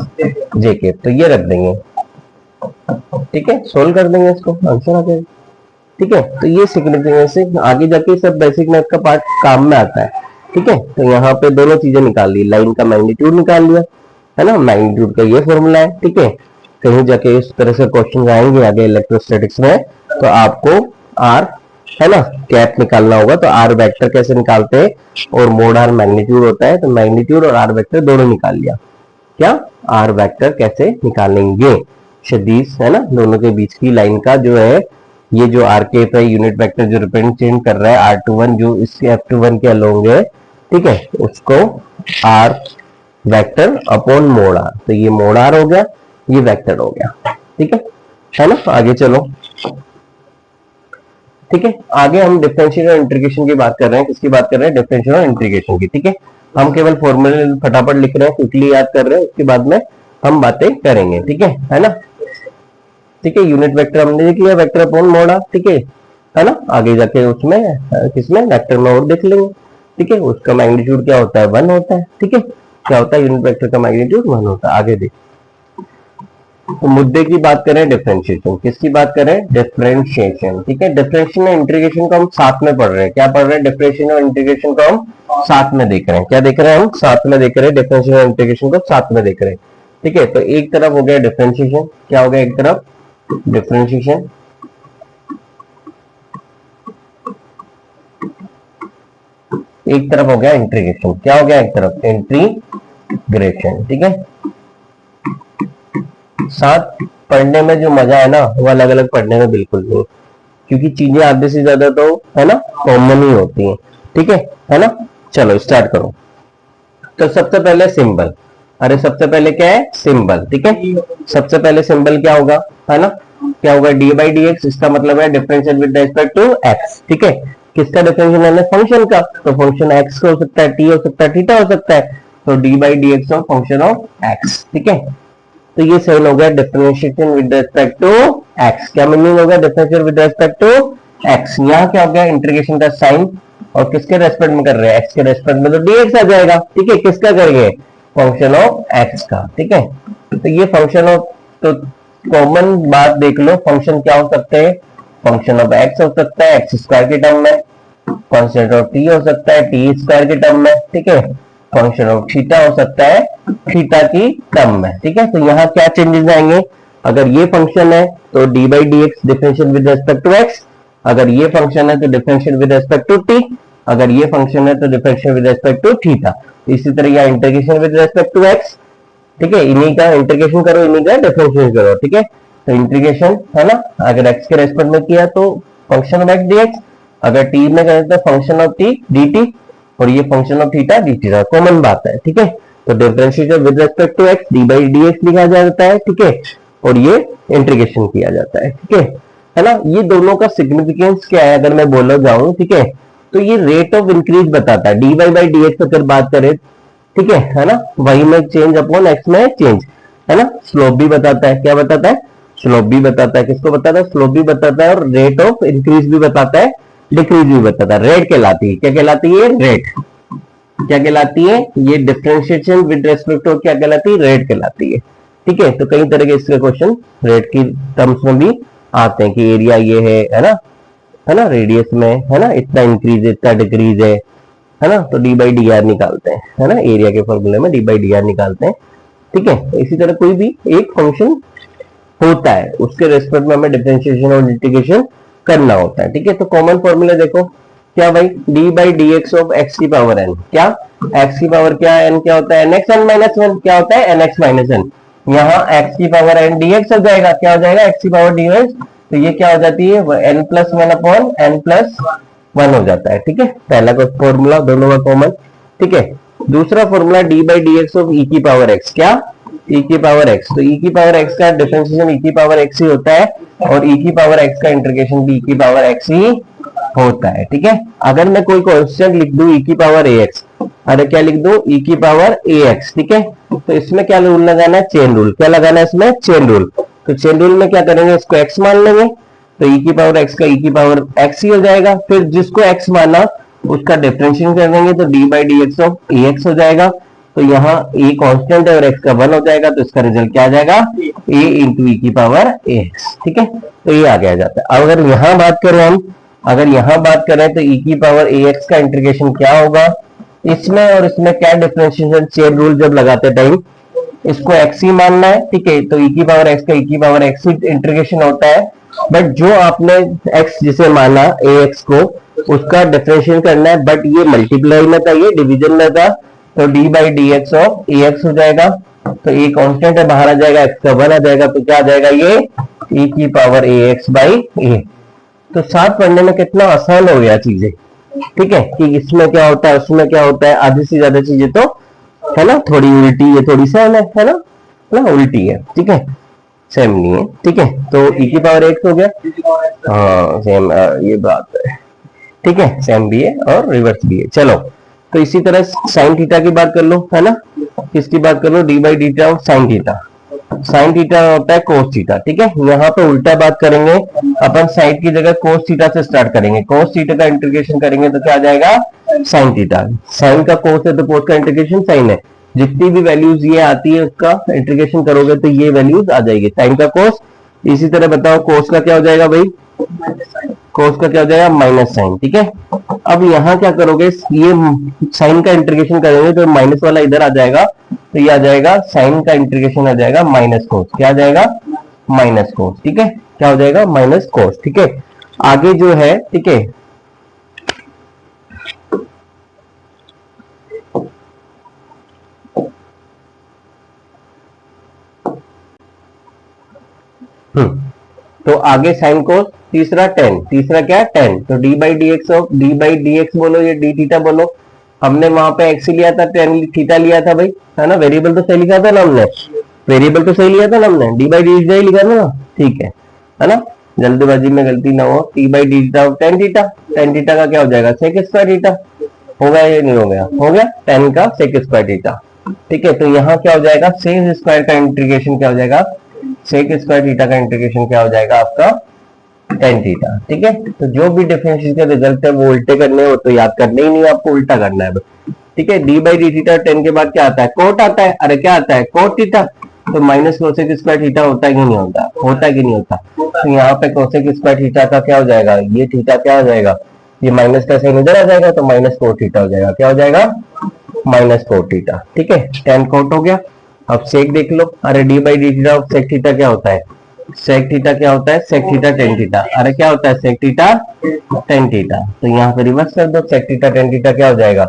A: जे के, तो ये रख देंगे। ठीक है, सोल्व कर देंगे इसको, आंसर आ जाएगा। ठीक है, तो ये सिग्निफिकेंस से आगे जाके सब बेसिक मैथ का पार्ट काम में आता है। ठीक है, तो यहाँ पे दोनों चीजें निकाल ली, लाइन का मैग्नीट्यूड निकाल लिया है ना, मैग्नीट्यूड का ये फॉर्मूला है। ठीक है, कहीं जाके इस तरह से क्वेश्चन आएंगे आगे इलेक्ट्रोस्टैटिक्स में, तो आपको आर है ना कैप निकालना होगा। तो आर वेक्टर कैसे निकालते हैं, और मोड आर मैग्नीट्यूड होता है, तो मैग्नीट्यूड और आर वेक्टर दोनों निकाल लिया। क्या, आर वेक्टर कैसे निकालेंगे, सदिश है ना, दोनों के बीच की लाइन का जो है, ये जो आर कैप है, यूनिट वेक्टर जो रिप्रेजेंट कर रहा है R21 जो इसके F21 के अलोंग है, ठीक है, उसको R vector upon mod R. तो ये मोड आर हो गया, ये वेक्टर हो गया। ठीक है ना, आगे चलो। ठीक है, आगे हम डिफरेंशियल और इंटीग्रेशन की बात कर रहे हैं। किसकी बात कर रहे हैं? डिफरेंशियल और इंटीग्रेशन की। ठीक है, हम केवल फॉर्मूले फटाफट लिख रहे हैं, क्विकली याद कर रहे हैं, उसके बाद में हम बातें करेंगे। ठीक है ना? ठीक है, यूनिट वेक्टर हमने देख लिया, वेक्टर अपॉन मोड। ठीक है ना? आगे जाके उसमें किसमें वेक्टर में और देख लेंगे। ठीक है, उसका मैग्नीट्यूड क्या होता है? 1 होता है। ठीक है, क्या होता है? यूनिट वेक्टर का मैग्नीट्यूड 1 होता है। आगे देख, तो मुद्दे की बात करें डिफरेंशिएशन, किसकी बात करें? डिफरेंशिएशन। ठीक है, डिफरेंशिएशन और इंटीग्रेशन को हम साथ में पढ़ रहे हैं। क्या पढ़ रहे हैं? डिफरेंशिएशन और इंटीग्रेशन को हम साथ में देख रहे हैं। क्या देख रहे हैं? हम साथ में देख रहे हैं, डिफरेंशिएशन और इंटीग्रेशन को साथ में देख रहे हैं। ठीक है, तो एक तरफ हो गया डिफरेंशिएशन, क्या हो गया एक तरफ? डिफरेंशिएशन, एक तरफ हो गया इंटीग्रेशन। क्या हो गया एक तरफ? इंटीग्रेशन। ठीक है, साथ पढ़ने में जो मजा है ना, वो अलग अलग पढ़ने में बिल्कुल नहीं, क्योंकि चीजें आधे से ज्यादा तो है ना कॉमन ही होती हैं। ठीक है ना? चलो स्टार्ट करो। तो सबसे पहले सिंबल, अरे सबसे पहले क्या है? सिंबल। ठीक है, सबसे पहले सिंबल क्या होगा? है ना, क्या होगा? D by d x. इसका मतलब है differential with respect to x. ठीक है, किसका डिफरेंशियल है? फंक्शन का। तो फंक्शन एक्स हो सकता है, टी हो सकता है, थीटा हो सकता है। तो d by d x of function of x. ठीक है, तो ये सेवन हो गया differentiation with respect to x. क्या मीनिंग होगा differential with respect to x? यहाँ क्या हो गया? इंटीग्रेशन का साइन, और किसके रेस्पेक्ट में कर रहे हैं? एक्स के रेस्पेक्ट में, तो dx आ जाएगा। ठीक है, किसका करेंगे? फंक्शन ऑफ एक्स का। ठीक है, तो ये फंक्शन ऑफ, तो कॉमन बात देख लो, फंक्शन क्या हो सकते हैं? फंक्शन ऑफ एक्स हो सकता है एक्स स्क्वायर के टर्म में, फंक्शन ऑफ टी हो सकता है टी स्क्वायर के टर्म में। ठीक है, फंक्शन ऑफ थीटा हो सकता है थीटा की टर्म में। ठीक है, तो यहाँ क्या चेंजेस आएंगे? अगर ये फंक्शन है तो d by d x differential with respect to x, अगर ये फंक्शन है तो differential with respect to t, अगर ये फंक्शन है तो differential with respect to theta. इसी तरह यहाँ integration with respect to x. ठीक है, इन्हीं का इंटीग्रेशन करो, इन्हीं का डिफरेंशिएशन करो। ठीक है, तो इंटीग्रेशन है ना, अगर एक्स के रेस्पेक्ट में किया तो function of x d x, अगर टी में करें तो function of t d t, और ये function of theta d theta. Common बात है। ठीक है, तो differentiation with respect to x d by d x लिखा जाता है। ठीक है, और ये इंटीग्रेशन किया जाता है। ठीक है ना? ये दोनों का सिग्निफिकेंस क्या है अगर मैं बोलना चाहूँ? ठीक है, तो ये रेट ऑफ इंक्रीज बताता है। D y by d x अगर बात करें, ठीक है ना, वाई में चेंज अपॉन एक्स में चेंज, है ना। स्लोप भी बताता है। क्या बताता है? स्लोप भी बताता है। किसको बताता है? स्लोप भी बताता है, और रेट ऑफ इंक्रीज भी बताता है, डिक्रीज भी बताता है। रेट कहलाती है, क्या कहलाती है? रेट। क्या कहलाती है? ये डिफरेंशिएशन विद रिस्पेक्ट टू क्या कहलाती है? रेट कहलाती है। ठीक है, तो कई तरह के इसके क्वेश्चन रेट की टर्म्स में भी आते हैं कि एरिया ये है ना, रेडियस में है ना, इतना इंक्रीज इतना डिक्रीज है ना, तो डी बाई डी आर निकालते हैं, है ना, एरिया के फॉर्मूले में डी बाई डी आर निकालते हैं। ठीक है, तो इसी तरह कोई भी एक फंक्शन होता है, उसके रेस्पेक्ट में हमें डिफरेंशिएशन और इंटीग्रेशन करना होता है। ठीक है, तो कॉमन फॉर्मूला देखो क्या भाई? D by d x of x की पावर एन। क्या? एक्स की पावर क्या है? एन क्या होता है? N x n minus one. क्या होता है? N x minus n. यहाँ एक्स की पावर एन डी एक्स हो जाएगा। क्या हो जाएगा? एक्स की पावर डी एक्स, तो ये क्या हो जाती है? N plus one upon n plus one हो जाता है। ठीक है, पहला का फॉर्मूला दोनों का कॉमन। ठीक है, दूसरा formula d by d x of e की पावर एक्स। क्या? ई की पावर एक्स। तो ई की पावर एक्स का डिफरेंशिएशन ई की पावर एक्स ही होता है, और ई की पावर एक्स का इंटीग्रेशन भी ई की पावर एक्स ही होता है। ठीक है, अगर मैं कोई कांस्टेंट लिख दूं ई की पावर ए एक्स, अरे क्या लिख दूं? ई की पावर ए एक्स। ठीक है, तो इसमें क्या रूल लगाना है? Chain rule. क्या लगाना है इसमें? Chain rule. तो चेन रूल में क्या करेंगे? इसको एक्स मान लेंगे, तो ई की पावर एक्स का ई की पावर एक्स ही हो जाएगा। फिर जिसको एक्स माना उसका डिफरेंशिएशन कर देंगे, तो d by d x of A x हो जाएगा। तो यहाँ ए कांस्टेंट है और एक्स का वन हो जाएगा, तो इसका रिजल्ट क्या आ जाएगा? ए इंटू ई की पावर ए एक्स। ठीक है, तो ये आ गया जाता है। अगर यहाँ बात करें हम, अगर यहाँ बात करें तो ई की पावर ए एक्स का इंटीग्रेशन क्या होगा? इसमें और इसमें क्या डिफरेंशिएशन? चेन रूल जब लगाते टाइम इसको एक्स ही मानना है। ठीक है, तो ई की पावर एक्स का ई की पावर एक्स ही इंटीग्रेशन होता है, बट जो आपने एक्स जिसे माना ए एक्स को, उसका डिफरेंशिएशन करना है, बट ये मल्टीप्लाई में था, ये डिवीजन में था, तो d by d x of A x हो जाएगा। तो ए कांस्टेंट है, बाहर आ जाएगा, एक्स का वन आ जाएगा, तो क्या आ जाएगा? ये ई की पावर ए एक्स बाई ए। तो साथ पढ़ने में कितना आसान हो गया चीजें। ठीक है, कि इसमें क्या होता है, उसमें क्या होता है, आधी से ज्यादा चीजें तो है ना थोड़ी उल्टी है, थोड़ी सा है ना उल्टी है। ठीक है, सेम नहीं है, ठीक है। तो e की पावर x हो गया, हाँ सेम, ये बात है, ठीक है, सेम भी है और रिवर्स भी है। चलो, तो इसी तरह साइन थीटा की बात कर लो, है ना, किसकी बात कर लो, डी बाई डी टा of sine theta. Sine theta होता है कोस थीटा, ठीक है। यहाँ पे उल्टा बात करेंगे अपन, साइन की जगह कोस थीटा से स्टार्ट करेंगे, कोस थीटा का इंटीग्रेशन करेंगे तो क्या आ जाएगा, साइन थीटा। साइन का कोस है तो कोस का इंटीग्रेशन साइन है, जितनी भी वैल्यूज ये आती है उसका इंटीग्रेशन करोगे तो ये वैल्यूज आ जाएगी, साइन का कोस। इसी तरह बताओ कोस का क्या हो जाएगा भाई, कोस का क्या हो जाएगा, माइनस साइन, ठीक है। अब यहाँ क्या करोगे, ये साइन का इंटीग्रेशन करेंगे तो माइनस वाला इधर आ जाएगा, तो ये आ जाएगा साइन का इंटीग्रेशन आ जाएगा माइनस कोस, क्या आ जाएगा, माइनस कोस, ठीक है, क्या हो जाएगा, माइनस कोस, ठीक है। आगे जो है, ठीक है, तो आगे साइन कोस, तीसरा टेन, तीसरा क्या है, टेन, तो d by d x of, D by d x बोलो, ये डी थीटा बोलो, हमने वहां पे एक्स लिया था, टेन थीटा लिया था भाई, है ना, वेरिएबल तो सही लिखा था ना हमने, वेरिएबल तो सही लिया था ना हमने, डी बाई डी ही लिखा था ना, ठीक है ना, जल्दबाजी में गलती ना हो। T by d theta of tan theta, tan theta का क्या हो जाएगा, सेक स्क्वायर थीटा, हो गया ये नहीं हो गया, हो गया टेन का सेक स्क्वायर थीटा, ठीक है। तो यहाँ क्या हो जाएगा, सेक स्क्वायर का इंटीग्रेशन क्या हो जाएगा, सेक स्क्वायर थीटा का इंटीग्रेशन क्या हो जाएगा आपका, टेन थीटा, ठीक है। तो जो भी डिफरेंशियल के रिजल्ट है वो उल्टे करने हो तो याद करने ही नहीं, आपको उल्टा करना है, ठीक है। D by d theta tan के बाद क्या आता है, कोट आता है, अरे क्या आता है, कोट थीटा, तो माइनस कोसेक स्क्वायर थीटा होता है कि नहीं होता, होता है कि नहीं होता, तो यहाँ पे कोसेक स्क्वायर थीटा का क्या हो जाएगा, ये थीटा क्या हो जाएगा, ये माइनस का साइन इधर आ जाएगा तो माइनस कोट थीटा हो जाएगा, क्या हो जाएगा, माइनस कोट थीटा, ठीक है, टेन कोट हो गया। अब सेक देख लो, अरे d by d theta of sec theta क्या होता है, सेक थीटा क्या होता है, सेक थीटा टेन थीटा, अरे क्या होता है, सेक थीटा टेन थीटा, तो यहाँ पे रिवर्स कर दो, सेक थीटा टेन थीटा क्या हो जाएगा,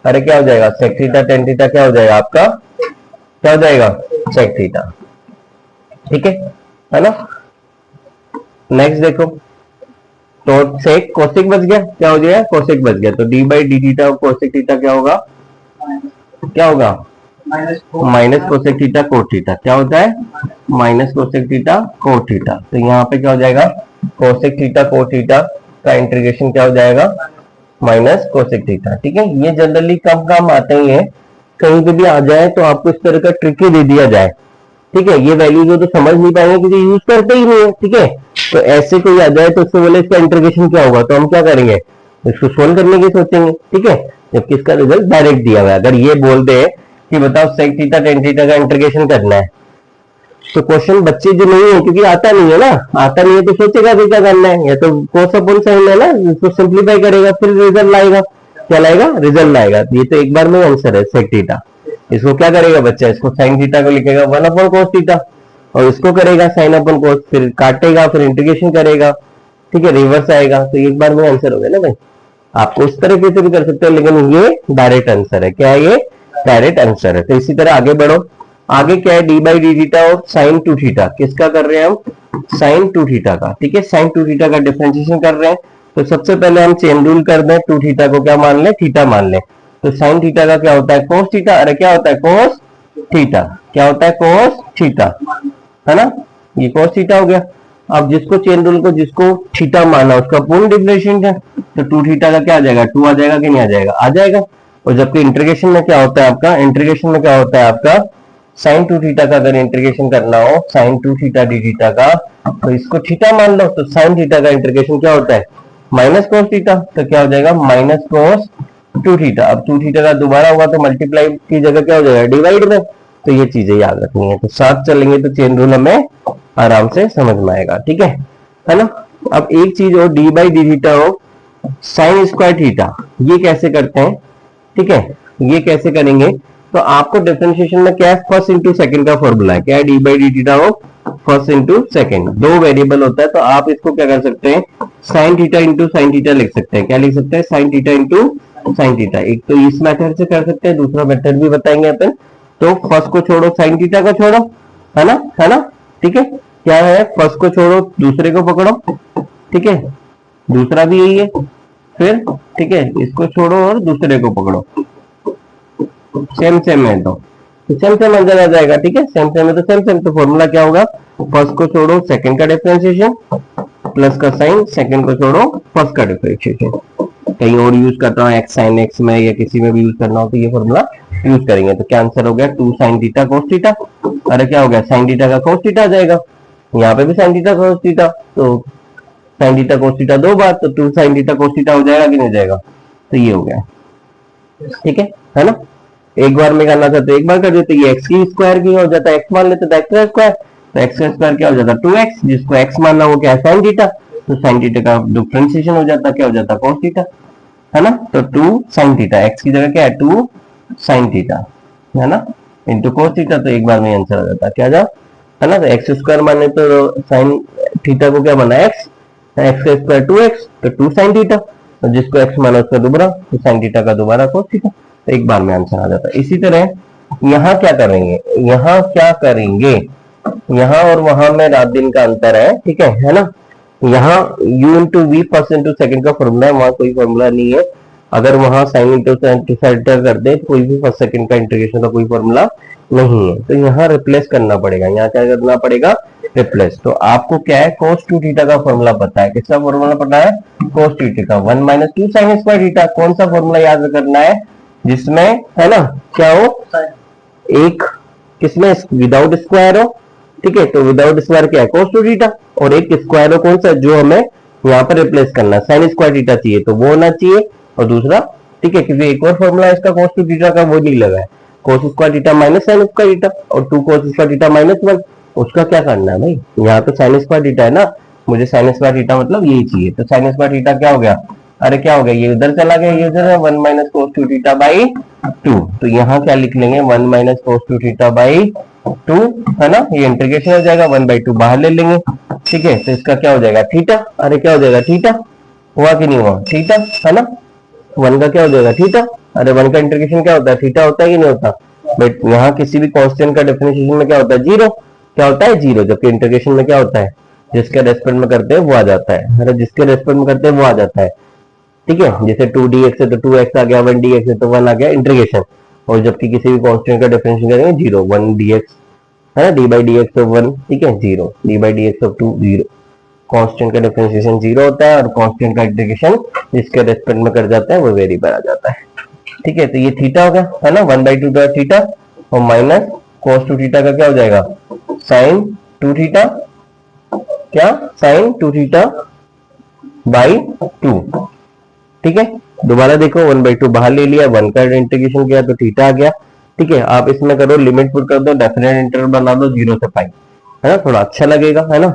A: अरे क्या हो जाएगा, सेक थीटा टेन थीटा क्या हो जाएगा आपका, क्या हो जाएगा, सेक थीटा, ठीक है ना। नेक्स्ट देखो, तो सेक कोसेक बच गया, क्या हो गया, कोसेक बच गया, तो d by d theta of cosec theta क्या होगा, क्या होगा, minus cosec theta cot theta, क्या होता है, minus cosec theta cot theta, तो यहाँ पे क्या हो जाएगा, कोसेक थीटा कोट थीटा का इंटीग्रेशन क्या हो जाएगा, माइनस कोसेक थीटा, ठीक है। ये जनरली कम काम आते ही है, कहीं पे भी आ जाए तो आपको इस तरह का ट्रिक ही दे दिया जाए, ठीक है, ये वैल्यूज हो तो समझ नहीं पाएंगे क्योंकि यूज करते ही नहीं है, ठीक है। तो ऐसे कोई आ जाए तो उससे बोले इसका इंटीग्रेशन क्या होगा, तो हम क्या करेंगे, इसको सोल्व करने की सोचेंगे, ठीक है, जबकि इसका रिजल्ट डायरेक्ट दिया हुआ है। अगर ये बोल दे कि बताओ सेक थीटा टेन थीटा का इंटीग्रेशन करना है, तो क्वेश्चन बच्चे जो नहीं है, क्योंकि आता नहीं है ना, आता नहीं है तो सोचेगा कि क्या करना है, या तो कोस अपॉन साइन है ना, इसको सिंप्लीफाई करेगा फिर रिजल्ट लाएगा, क्या लाएगा, रिजल्ट लाएगा। ये तो एक बार में आंसर है सेक थीटा, इसको क्या करेगा बच्चा, इसको साइन थीटा को लिखेगा वन अपॉन कोस थीटा, और इसको करेगा साइन अपॉन कोस, फिर काटेगा, फिर इंटीग्रेशन करेगा, ठीक है, रिवर्स आएगा, तो एक बार में आंसर हो गया ना भाई। आपको उस तरह से भी कर सकते हो, लेकिन ये डायरेक्ट आंसर है, क्या है ये, डायरेक्ट आंसर है। तो इसी तरह आगे बढ़ो, आगे क्या है, डी बाई डी थीटा और साइन टू थीटा, किसका कर रहे हैं हम, साइन टू थीटा का, ठीक है, साइन टू थीटा का डिफरेंशिएशन कर रहे हैं। तो सबसे पहले हम चेन रूल कर दें, टू थीटा को क्या मान ले, थीटा मान ले, तो साइन थीटा का क्या होता है, कोस थीटा, अरे क्या होता है, कोस थीटा, क्या होता है, कोस थीटा, है ना, ये कोस थीटा हो गया। अब जिसको चेन रूल को जिसको थीटा माना उसका पूर्ण डिफरेंशिएशन है, तो टू थीटा का क्या आ जाएगा, टू आ जाएगा कि नहीं आ जाएगा, आ जाएगा। और जबकि इंटीग्रेशन में क्या होता है आपका, इंटीग्रेशन में क्या होता है आपका, साइन टू थीटा का अगर इंटीग्रेशन करना हो, sign to theta d theta का, तो इसको थीटा मान लो, तो साइन थीटा का इंटीग्रेशन क्या होता है, माइनस कोस थीटा, तो क्या हो जाएगा, माइनस कोस टू थीटा। अब टू थीटा का दोबारा होगा तो मल्टीप्लाई की जगह क्या हो जाएगा, डिवाइड में, तो ये चीजें याद रखनी है। तो साथ चलेंगे तो चेन रूल हमें आराम से समझ में आएगा, ठीक है ना। अब एक चीज और, डी बाई डी थीटा हो साइन स्क्वायर थीटा, ये कैसे करते हैं, ठीक है, ये कैसे करेंगे, तो आपको डिफरेंशिएशन में क्या है, फर्स्ट इंटू सेकंड का फॉर्मूला है, क्या है, डी बाई डी थीटा हो फर्स्ट इंटू सेकंड, दो वेरिएबल होता है, तो आप इसको क्या कर सकते हैं, sine theta into sine theta लिख सकते हैं, क्या लिख सकते हैं, sine theta into sine theta. एक तो इस मेथड से कर सकते हैं, दूसरा मेथड भी बताएंगे अपन। तो फर्स्ट को छोड़ो, साइन थीटा को छोड़ो, है ना, ठीक है, क्या है, फर्स्ट को छोड़ो दूसरे को पकड़ो, ठीक है, दूसरा भी यही है, फिर ठीक है, इसको छोड़ो और दूसरे को पकड़ो, सेम सेम है तो सेम सेम अंदर आ जाएगा, ठीक है, सेम सेम है तो सेम सेम, तो फॉर्मूला क्या होगा, फर्स्ट को छोड़ो सेकंड का डिफरेंशिएशन, प्लस का साइन, सेकंड को छोड़ो फर्स्ट का डिफरेंशिएशन। कहीं और यूज करना हो एक्स साइन एक्स में या किसी में भी यूज करना हो तो ये फॉर्मूला यूज करेंगे। तो क्या आंसर हो गया, 2 साइन थीटा कोस थीटा। अरे क्या हो गया, साइन थीटा का कोस थीटा आ जाएगा, यहाँ पे भी साइन थीटा कोस थीटा, तो साइन थीटा कोस थीटा दो बार, तो 2 साइन थीटा कोस थीटा हो जाएगा कि नहीं जाएगा, तो ये हो गया। ठीक है ना। एक बार में करना था तो एक बार कर देते, ये एक्स की स्क्वायर की हो जाता है, एक्स मान लेते तो एक्स का स्क्वायर, तो एक्स का स्क्वायर क्या हो जाता है 2x, जिसको एक्स मानना वो क्या है साइन थीटा, तो साइन थीटा का डिफरेंशिएशन हो जाता क्या हो जाता कोस थीटा, है ना। तो 2 साइन थीटा, एक्स की जगह क्या है 2 साइन थीटा, है ना, इंटू कोस थीटा, तो एक बार में आंसर आ जाता क्या जा, है ना। तो एक्स स्क्वायर माने तो साइन थीटा को क्या बना एक्स, एक्स का स्क्वायर 2x, तो 2 साइन थीटा, तो जिसको एक्स माना उसका दोबारा, तो साइन थीटा का दोबारा कोस थीटा, तो एक बार में आंसर आ जाता है। इसी तरह यहाँ क्या करेंगे, यहाँ क्या करेंगे, यहाँ और वहां में रात दिन का अंतर है, ठीक है ना। यहाँ u into v first into second का फॉर्मूला है, वहां कोई फॉर्मूला नहीं है। अगर वहां साइन इंटू सेंटर कर दे कोई भी फर्स्ट सेकंड का इंटीग्रेशन का कोई फॉर्मूला नहीं है, तो यहाँ रिप्लेस करना पड़ेगा, यहाँ क्या करना पड़ेगा रिप्लेस। तो आपको क्या है cos 2 थीटा का फॉर्मूला पता है, किसका फॉर्मूला पता है cos 2 theta, 1 minus 2 sign square theta. कौन सा फॉर्मूला याद करना है, जिसमें है ना क्या हो, एक किसमें विदाउट स्क्वायर हो, ठीक है, तो विदाउट स्क्वायर क्या है cos 2 थीटा, और एक स्क्वायर हो कौन सा जो हमें यहाँ पर रिप्लेस करना है साइन स्क्वायर थीटा चाहिए, तो वो होना चाहिए, और दूसरा ठीक है, क्योंकि एक और फॉर्मूला इसका cos 2 थीटा का वो नहीं लगा है, cos square theta minus sine square theta, और 2 cos स्क्वायर थीटा माइनस 1, उसका क्या करना है भाई, यहाँ तो साइन स्क्वायर थीटा है ना, मुझे साइन स्क्वायर थीटा मतलब यही चाहिए, तो साइन स्क्वायर थीटा क्या हो गया, अरे क्या हो गया, ये उधर चला गया, ये उधर है, 1 माइनस cos 2 थीटा बाई 2, तो यहाँ क्या लिख लेंगे 1 माइनस cos 2 थीटा बाई 2, है ना, ये इंटीग्रेशन हो जाएगा, 1/2 बाहर ले लेंगे, ठीक है, तो इसका क्या हो जाएगा थीटा, अरे क्या हो जाएगा थीटा, हुआ कि नहीं हुआ थीटा, है ना, 1 का क्या हो जाएगा थीटा, अरे 1 का इंटीग्रेशन क्या होता है थीटा होता है कि नहीं होता, बट यहाँ किसी भी कांस्टेंट का डिफरेंशिएशन में क्या होता है जीरो, क्या होता है जीरो, जबकि इंटीग्रेशन में क्या होता है जिसके रेस्पेक्ट में करते हैं वो आ जाता है, अरे जिसके रेस्पेक्ट में करते हैं वो आ जाता है, ठीक है, जैसे 2 dx है तो 2x आ गया, 1 dx है तो 1 आ गया इंटीग्रेशन, और जबकि किसी भी कांस्टेंट का डिफरेंशिएशन करेंगे जीरो, 1 dx है ना, D by d x of 1, ठीक है zero, D by d x of 2 zero, constant का डिफरेंशिएशन जीरो होता है, और कांस्टेंट का इंटीग्रेशन जिसके रेस्पेक्ट में कर जाता है वो वेरिएबल आ जाता है, ठीक है, तो ये थीटा होगा, है ना, 1/2 का थीटा, और माइनस cos 2 थीटा का क्या हो जाएगा साइन 2 थीटा, क्या साइन 2 थीटा बाई 2, ठीक है। दोबारा देखो 1/2 बाहर ले लिया, 1 का इंटीग्रेशन किया तो थीटा आ गया, ठीक है। आप इसमें करो लिमिट पुट कर दो, डेफिनेट इंटरवल बना दो 0 से पाई, है ना, थोड़ा अच्छा लगेगा, है ना।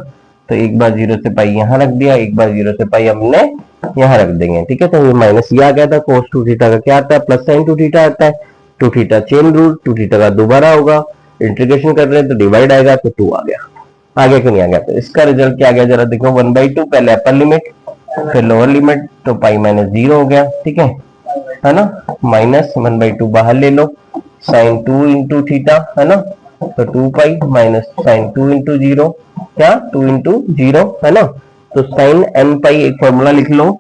A: तो एक बार 0 से पाई यहाँ रख दिया, एक बार 0 से पाई हमने यहाँ रख देंगे, ठीक है। तो ये माइनस ये आ गया था, cos 2 थीटा का क्या आता है प्लस साइन 2 थीटा आता है, 2 थीटा चेन रूल, 2 थीटा का दोबारा होगा, इंटीग्रेशन कर रहे हैं तो डिवाइड आएगा, तो 2 आ गया कि नहीं आ गया, तो इसका रिजल्ट क्या आ गया जरा देखो, 1/2 पहले अपर लिमिट फिर लोअर लिमिट, तो पाई माइनस 0 हो गया, ठीक है ना, माइनस 1/2 बाहर ले लो, साइन 2 इंटू थीटा, है ना, तो 2 pi minus sine 2 into zero, क्या 2 इंटू जीरो, है ना, तो साइन एन पाई एक फॉर्मूला लिख लो,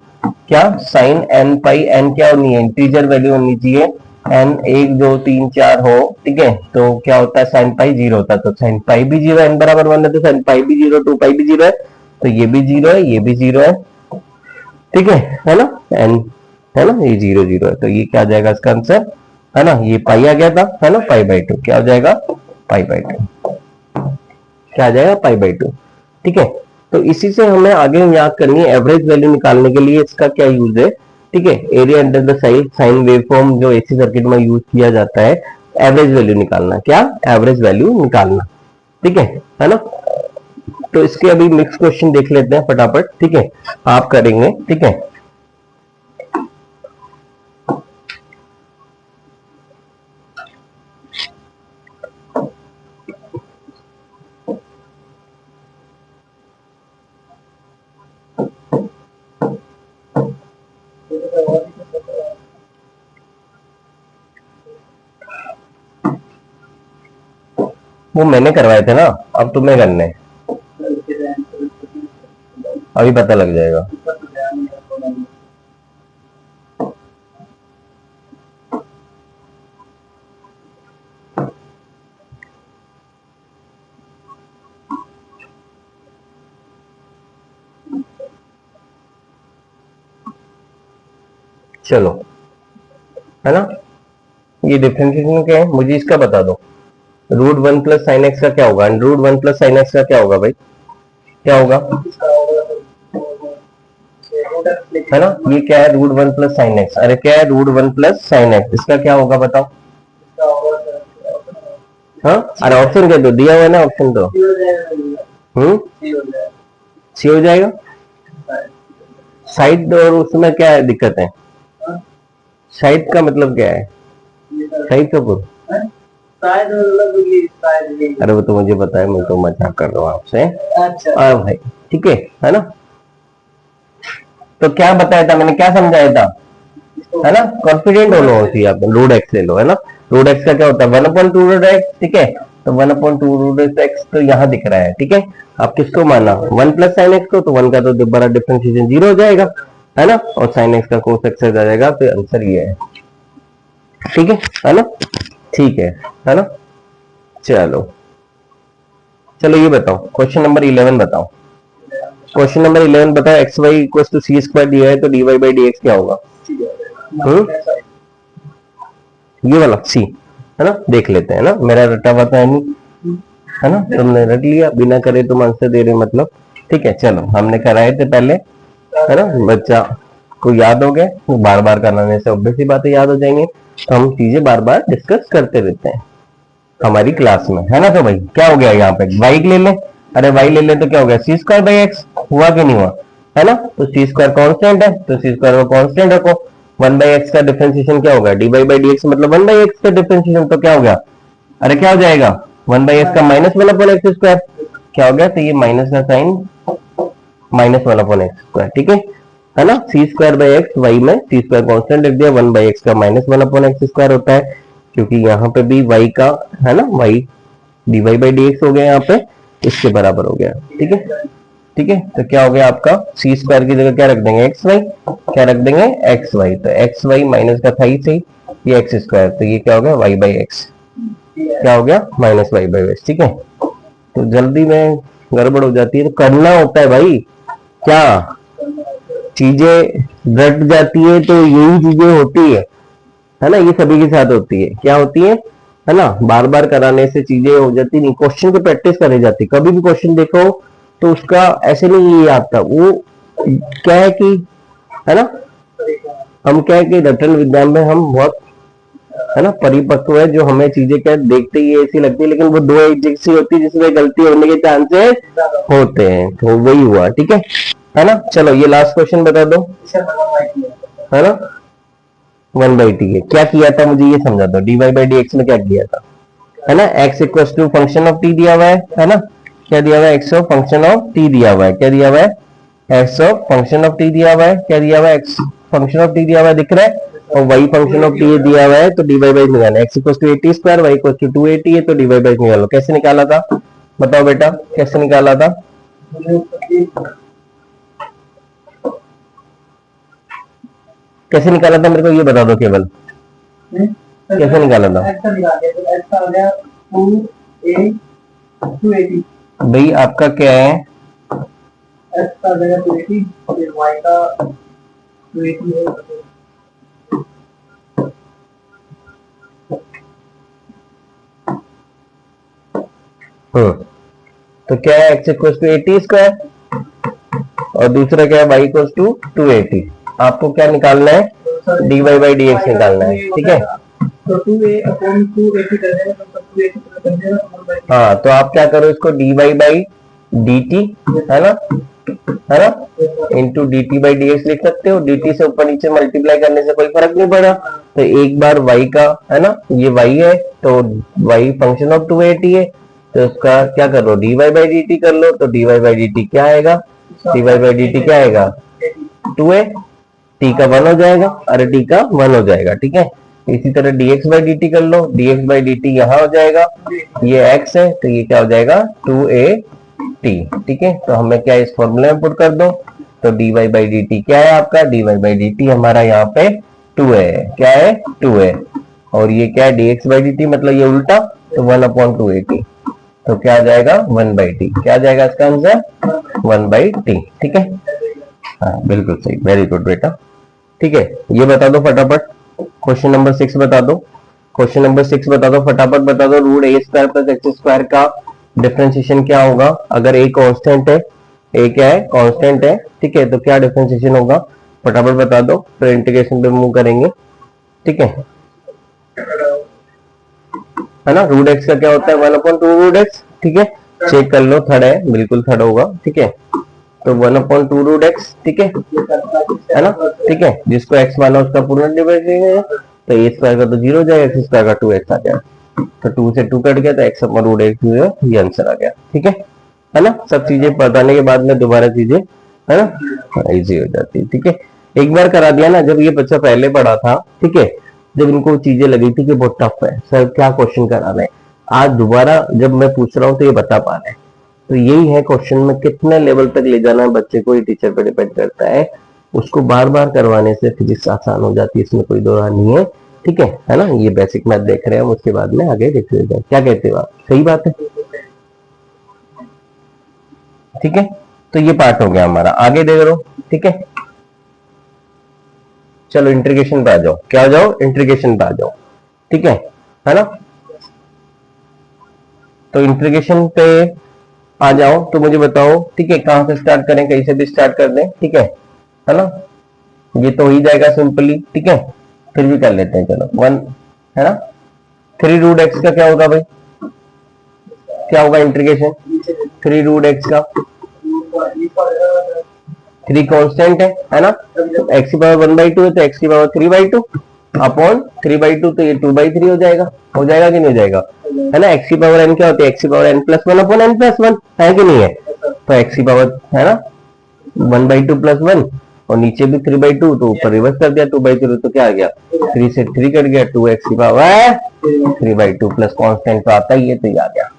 A: क्या साइन एन पाई, एन क्या होनी है इंटीजर वैल्यू होनी चाहिए, एन 1 2 3 4 हो, ठीक है, तो क्या होता है साइन पाई जीरो होता है, तो साइन पाई भी जीरो, एन बराबर 1 है तो साइन पाई भी जीरो, 2 पाई भी जीरो है, तो ये भी जीरो है ये भी जीरो है, ठीक है ना, एन है ना, ये 0 0 है, तो ये क्या आ जाएगा इसका आंसर, है ना, ये पाई आ गया था, है ना, पाई/2 क्या हो जाएगा पाई/2, क्या आ जाएगा पाई/2, ठीक है। तो इसी से हमें आगे याद करनी है एवरेज वैल्यू निकालने के लिए इसका क्या यूज है, ठीक है, area under the sine waveform जो एसी सर्किट में यूज किया जाता है, एवरेज वैल्यू निकालना, क्या एवरेज वैल्यू निकालना, ठीक है ना। तो इसके अभी मिक्स क्वेश्चन देख लेते हैं फटाफट, ठीक है, आप करेंगे, ठीक है। वो मैंने करवाए थे ना, अब तुम्हें करने, अभी पता लग जाएगा। चलो, है ना, ये डिफरेंशिएशन क्या है, मुझे इसका बता दो। Root one plus sine x का क्या होगा, root one plus sine x का क्या होगा भाई, क्या होगा, है ना, ये क्या है, root one plus sine x, अरे क्या है, root one plus sine x, इसका क्या होगा बताओ। हाँ, अरे ऑप्शन क्या दो, दिया हुआ है ना ऑप्शन दो। सी हो जाएगा, साइड और उसमें क्या है दिक्कत है, साइड का मतलब क्या है, साइड का पूरा, अरे वो तो मुझे पता है, मैं तो मजाक कर रहा हूँ आपसे। अच्छा भाई, ठीक है ना, तो क्या बताया था मैंने, क्या समझाया था, है ना, कॉन्फिडेंट होना होती है, आप रूट एक्स ले लो, है ना, रूट एक्स का क्या होता है 1/2 रूट एक्स, ठीक है, तो 1/2 रूट एक्स तो यहाँ दिख रहा है, ठीक है, आप किसको माना 1 प्लस साइन एक्स को, तो 1 का तो बड़ा डिफरेंशिएशन 0 हो जाएगा, है ना, और साइन एक्स का कोस एक्स आ जाएगा, तो आंसर ये है, ठीक है ना, ठीक है ना, चलो चलो ये बताओ, क्वेश्चन नंबर 11 बताओ, क्वेश्चन नंबर 11 बताओ, x y equal to c square दिया है, तो d y by d x क्या होगा, ये वाला सी, है ना, देख लेते हैं ना, मेरा रटा हुआ था नहीं, है ना, तुमने रट लिया, बिना करे तुम आंसर दे रहे मतलब, ठीक है, चलो हमने कराए थे पहले, है ना, बच्चा को याद हो गया, तो बार बार कराने से ऑब्वियस ही बातें याद हो जाएंगे, तो हम चीजें बार बार डिस्कस करते रहते हैं हमारी क्लास में, है ना, तो भाई क्या हो गया यहाँ पे, वाई ले ले, अरे वाई ले ले तो क्या हो गया, सी स्क्वायर बाई एक्स, हुआ कि नहीं हुआ, है ना, तो सी स्क्वायर कॉन्स्टेंट है, तो सी स्क्वायर को कॉन्स्टेंट रखो, 1/x का डिफरेंशिएशन क्या होगा, d y by d x मतलब 1/x का डिफरेंशिएशन, तो क्या हो गया, अरे क्या हो जाएगा 1/x का -1/x², क्या हो गया, तो ये माइनस का साइन -1/x², ठीक है ना, सी स्क्वायर बाई एक्स, वाई में सी स्क्वायर कॉन्स्टेंट रख दिया, 1/x का -1/x² होता है, क्योंकि यहाँ पे भी y का, है ना, y d y by d x हो गया, यहाँ पे इसके बराबर हो गया, ठीक है, ठीक है, तो क्या हो गया आपका, सी स्क्वायर की जगह क्या रख देंगे, एक्स वाई, क्या रख देंगे एक्स वाई, तो एक्स वाई माइनस का था ही सही, ये एक्स स्क्वायर, तो ये क्या हो गया वाई बाई एक्स, क्या हो गया माइनस वाई बाई एक्स, ठीक है, तो जल्दी में गड़बड़ हो जाती है, तो करना होता है भाई, क्या चीजें रट जाती है, तो यही चीजें होती है ना, ये सभी के साथ होती है, क्या होती है ना, बार बार कराने से चीजें हो जाती नहीं, क्वेश्चन की प्रैक्टिस करी जाती, कभी भी क्वेश्चन देखो तो उसका ऐसे नहीं ये आता, वो क्या है कि, है ना, हम क्या है कि रटन विज्ञान में हम बहुत, है ना, परिपक्व है, जो हमें चीजें क्या देखते ही ऐसी लगती है, लेकिन वो दो एक जैसी होती है जिसमें गलती होने के चांसेस होते हैं, तो वही हुआ, ठीक है ना, चलो ये लास्ट क्वेश्चन बता दो, है ना, 1/t है, क्या किया था मुझे ये समझा दो, d y by d x में क्या किया था, है ना, x equal to function of t दिया हुआ है ना, क्या दिया हुआ है, x of function of t दिया हुआ है, क्या दिया हुआ है, x of function of t दिया हुआ है, क्या दिया हुआ है, x फंक्शन ऑफ t दिया हुआ है, दिख रहा है, और y फंक्शन ऑफ t दिया हुआ है, तो dy बाई निकालना, x equal to 80² y equal to 280 है, तो dy बाई निकालो, कैसे निकाला था बताओ बेटा, कैसे निकाला था, कैसे निकाला था, मेरे को ये बता दो केवल, कैसे निकाला था भाई, आपका क्या है, तो क्या है x इक्वल टू 80² और दूसरा क्या है y इक्वल टू 280, आपको क्या निकालना है, dy बाई डी एक्स निकालना है, ठीक है, तो 2a/280 कर देना, तो 280 कर देना, हाँ, तो आप क्या करो इसको dy बाई dt, है ना, into dt by d x लिख सकते हो, dt से ऊपर नीचे मल्टीप्लाई करने से कोई फर्क नहीं पड़ा, तो एक बार y का, है ना, ये y है, तो y फंक्शन ऑफ 280 है, तो उसका क्या करो dy बाई dt कर लो, तो dy बाई dt क्या आएगा, dy बाई dt क्या आएगा 2a, t का 1 हो जाएगा, अरे t का 1 हो जाएगा, ठीक है, इसी तरह dx बाई dt कर लो, dx बाई dt यहाँ हो जाएगा, ये x है, तो ये क्या हो जाएगा 2at, ठीक है, तो हमें क्या इस फॉर्मूले में पुट कर दो, तो dy बाई dt क्या है आपका, dy बाई dt हमारा यहाँ पे 2 है, क्या है 2 है, और ये क्या है dx बाई dt मतलब ये उल्टा, तो 1/280, तो क्या आ जाएगा 1/t, क्या आ जाएगा इसका आंसर 1/t, ठीक है, हाँ बिल्कुल सही, वेरी गुड बेटा, ठीक। ठीक है, ये बता दो फटाफट। क्वेश्चन नंबर 6 बता दो, क्वेश्चन नंबर 6 बता दो फटाफट, बता दो। रूट ए स्क्वायर प्लस एक्स स्क्वायर का डिफरेंशिएशन क्या होगा? अगर ए कांस्टेंट है, ए क्या है? कांस्टेंट है, ठीक है, तो क्या डिफरेंशिएशन होगा? फटाफट बता दो, फिर इंटीग्रेशन पे मूव करेंगे, ठीक है ना। रूट एक्स का क्या होता है? 1/2 रूट एक्स, ठीक है, चेक कर लो, थर्ड है, बिल्कुल थर्ड होगा, ठीक है। तो 1/2 रूट एक्स, ठीक है ना, ठीक है, जिसको एक्स माना उसका पूर्ण डिवाइडेड है, तो ए स्क्वायर का तो 0 हो जाएगा, एक्स स्क्वायर का 2x आ गया, तो 2 से 2 कट गया, तो एक्स अपॉन रूट एक्स, ये आंसर आ गया, ठीक है ना। सब चीजें बताने के बाद में दोबारा चीजें, है ना, इजी हो जाती है, ठीक है। एक बार करा दिया ना, जब ये बच्चा पहले पढ़ा था, ठीक है, जब इनको चीजें लगी थी कि बहुत टफ है सर, क्या क्वेश्चन कराना है, आज दोबारा जब मैं पूछ रहा हूँ तो ये बता पा रहे हैं। तो यही है क्वेश्चन में कितने लेवल तक ले जाना है बच्चे को, ये टीचर पर डिपेंड करता है। उसको बार बार करवाने से फिजिक्स आसान हो जाती है, इसमें कोई दो राय नहीं है, ठीक है ना। ये बेसिक मैथ देख रहे हैं हम, उसके बाद में आगे देखते हैं, क्या कहते हो आप? सही बात है, ठीक है। तो ये पार्ट हो गया हमारा, आगे देख लो, ठीक है। चलो इंटीग्रेशन पे आ जाओ, क्या आ जाओ? इंटीग्रेशन पे आ जाओ, ठीक है ना। तो इंटीग्रेशन पे आ जाओ, तो मुझे बताओ, ठीक है, कहां से स्टार्ट करें? कहीं से भी स्टार्ट कर दें, ठीक है ना। ये तो हो ही जाएगा सिंपली, ठीक है, फिर भी कर लेते हैं, चलो 1, है ना। 3 रूट एक्स का क्या होगा भाई? क्या होगा इंटीग्रेशन? 3 रूट एक्स का, 3 कांस्टेंट है ना, तो एक्स की पावर 1/2 है, तो एक्स की पावर 3/2 अपॉन 3/2, तो ये 2/3 हो जाएगा कि नहीं हो जाएगा, है ना। एक्स की पावर एन क्या होती है? एक्स की पावर n+1 अपॉन n+1, है कि नहीं है? तो एक्स की पावर, है ना, 1/2 + 1, और नीचे भी 3/2, तो ऊपर रिवर्स कर दिया 2/3, तो क्या आ गया? 3 से 3 कट गया, 2x की पावर 3/2 प्लस कांस्टेंट तो आता ही है, तो ये आ गया,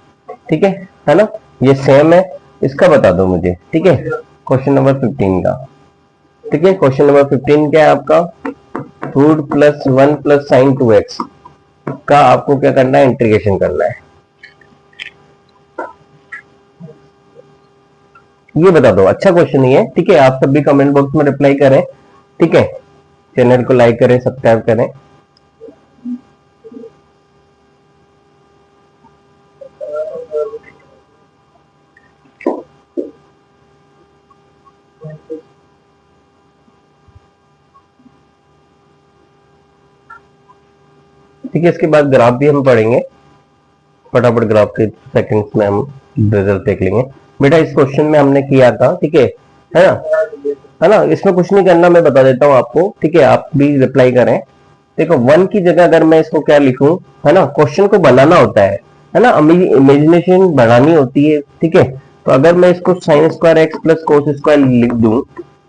A: ठीक है ना। ये सेम है, इसका बता दो मुझे, ठीक है, क्वेश्चन नंबर 15 का, ठीक है। क्वेश्चन नंबर 15 क्या है आपका? रूट +1 + sin 2x का आपको क्या करना है? इंटीग्रेशन करना है, ये बता दो। अच्छा क्वेश्चन ही है, ठीक है। आप सब भी कमेंट बॉक्स में रिप्लाई करें, ठीक है, चैनल को लाइक करें, सब्सक्राइब करें। ठीक है, इसके बाद ग्राफ भी हम पढ़ेंगे, फटाफट ग्राफ के सेकंड्स में हम रिजल्ट देख लेंगे। बेटा इस क्वेश्चन में हमने किया था, ठीक है ना, इसमें कुछ नहीं करना, मैं बता देता हूँ आपको, ठीक है, आप भी रिप्लाई करें। देखो 1 की जगह अगर मैं इसको क्या लिखूं, है ना, क्वेश्चन को बनाना होता है ना, इमेजिनेशन बढ़ानी होती है, ठीक है। तो अगर मैं इसको sin square x plus cos square लिख दूं,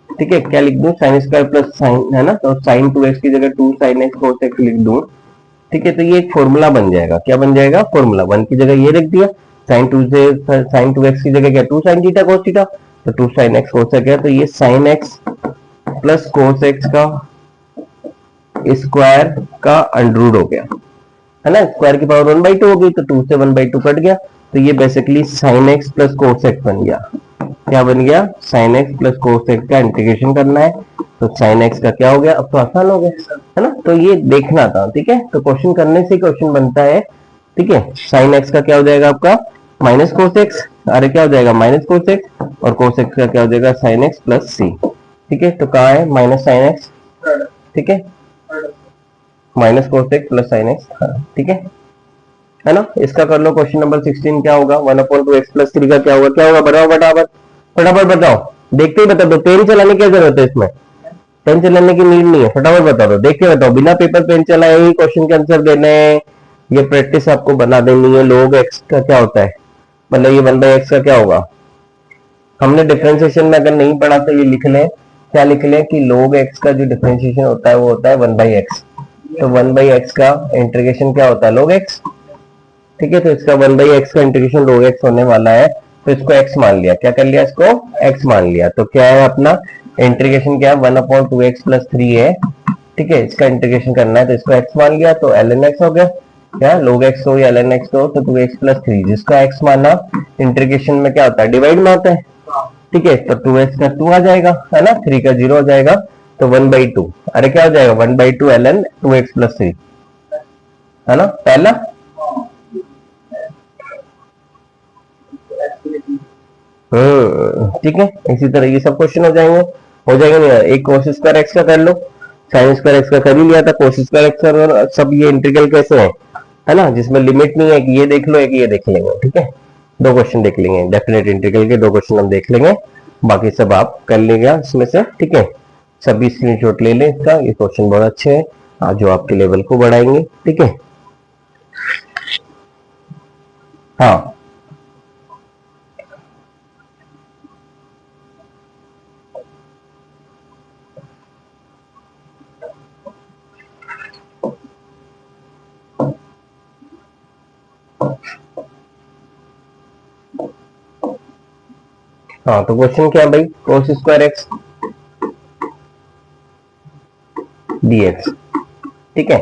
A: ठीक है, क्या लिख दूं? sin स्क्वायर प्लस साइन, है ना, तो sin 2x की जगह 2 sin x cos x लिख दूं, ठीक है, तो ये एक फॉर्मूला बन जाएगा। क्या बन जाएगा? फॉर्मूला। 1 की जगह ये लिख दिया, sin 2x की जगह क्या? 2 sin थीटा cos थीटा, तो 2 sin x cos x है, तो ये sin x plus cos x का स्क्वायर का अंडर हो गया, है ना। स्क्वायर की पावर 1/2 हो गई, तो 2 से 1/2 कट गया, तो ये basically sin x plus cos x बन गया। क्या बन गया? sin x plus cos x का इंटीग्रेशन करना है, तो sin x का क्या हो गया? अब तो आसान हो गया, है ना। तो ये देखना था, ठीक है, तो क्वेश्चन करने से क्वेश्चन बनता है, ठीक है। sin x का क्या हो जाएगा आपका? माइनस cos x, अरे क्या हो जाएगा? माइनस cos x, और cos x का क्या हो जाएगा? sin x प्लस c, ठीक है। तो कहाँ है माइनस sin x, ठीक है, minus cos x plus sin x, ठीक है ना। इसका कर लो क्वेश्चन नंबर 16 क्या होगा? 1/2x प्लस 3 का क्या होगा? क्या होगा? बताओ फटाफट, फटाफट बताओ, देखते ही बता दो। पेन चलाने की क्या जरूरत है इसमें? पेन चलाने की नीड नहीं है, फटाफट बता दो, देख के बताओ, बिना पेपर पेन चलाए ही क्वेश्चन के आंसर देने हैं। ये प्रैक्टिस आपको बना देनी है। log x का क्या होता है? मतलब ये 1/x का क्या होगा? हमने डिफरेंशिएशन में अगर नहीं पढ़ा तो ये लिख लें, क्या लिख लें कि log x का जो डिफरेंशिएशन होता है वो होता है 1/x। तो 1/x का इंटीग्रेशन क्या होता है? log x, ठीक है। तो इसका 1/x का इंटीग्रेशन log x होने वाला है, तो इसको x मान लिया, क्या कर लिया? इसको x मान लिया, तो क्या है अपना इंटीग्रेशन? क्या है? 1/2x प्लस 3 है, ठीक है, इसका इंटीग्रेशन करना है, तो इसको x मान लिया, तो ln x हो गया। क्या log x हो या ln x हो, तो 2x प्लस 3, जिसका x माना, इंटीग्रेशन में क्या होता है? डिवाइड में होता है, ठीक है। तो 2x का 2 आ जाएगा, है ना, 3 का 0 हो जाएगा, तो 1/2, अरे क्या हो जाएगा 1/2 ln 2x+3, है ना पहला। ठीक है, इसी तरह ये सब क्वेश्चन हो जाएंगे नहीं, एक कोस स्क्वायर एक्स का कर लो, साइन स्क्वायर एक्स का कर ही लिया था, कोस स्क्वायर एक्स और सब ये इंटीग्रल कैसे है ना, जिसमें लिमिट नहीं है कि ये देख लो, एक ये देख लेंगे, ठीक है, दो क्वेश्चन देख लेंगे, डेफिनेट इंटीग्रल के दो क्वेश्चन हम देख लेंगे, बाकी सब आप कर लेंगे इसमें से, ठीक है। सभी स्क्रीनशॉट ले लें इसका, ये क्वेश्चन बहुत अच्छे हैं जो आपके लेवल को बढ़ाएंगे, ठीक है। हाँ हाँ, तो क्वेश्चन क्या है भाई, कोस स्क्वायर एक्स dx, ठीक है।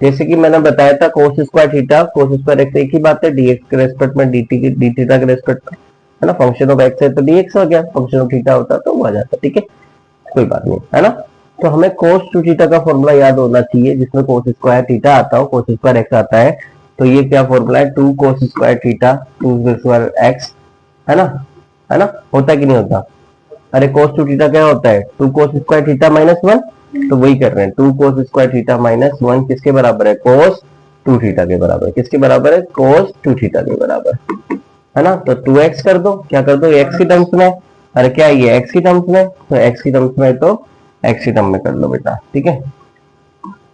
A: जैसे कि मैंने बताया था cos square theta cos square x एक ही बात है, dx के रेस्पेक्ट में dt की डी थीटा के रेस्पेक्ट में, है ना, फंक्शन ऑफ एक्स है तो dx हो गया, फंक्शन ऑफ थीटा होता तो वो आ जाता, ठीक है, कोई बात नहीं, है ना। तो हमें cos 2 थीटा का फॉर्मूला याद होना चाहिए, जिसमें cos स्क्वायर थीटा आता हो, cos स्क्वायर एक्स आता है, तो ये क्या फॉर्मूला है, 2 cos square theta 2 square x, है ना, होता है कि नहीं होता। अरे cos 2 थीटा क्या होता है, 2 cos स्क्वायर थीटा -1, तो वही कर रहे हैं, 2 cos स्क्वायर थीटा -1 किसके बराबर है, cos 2 थीटा के बराबर, किसके बराबर है, cos 2 थीटा के बराबर, है ना। तो 2x कर दो, क्या कर दो, x की टर्म्स में, अरे क्या ये x की टर्म्स में, तो x की टर्म्स में तो x की टर्म में कर लो बेटा, ठीक है।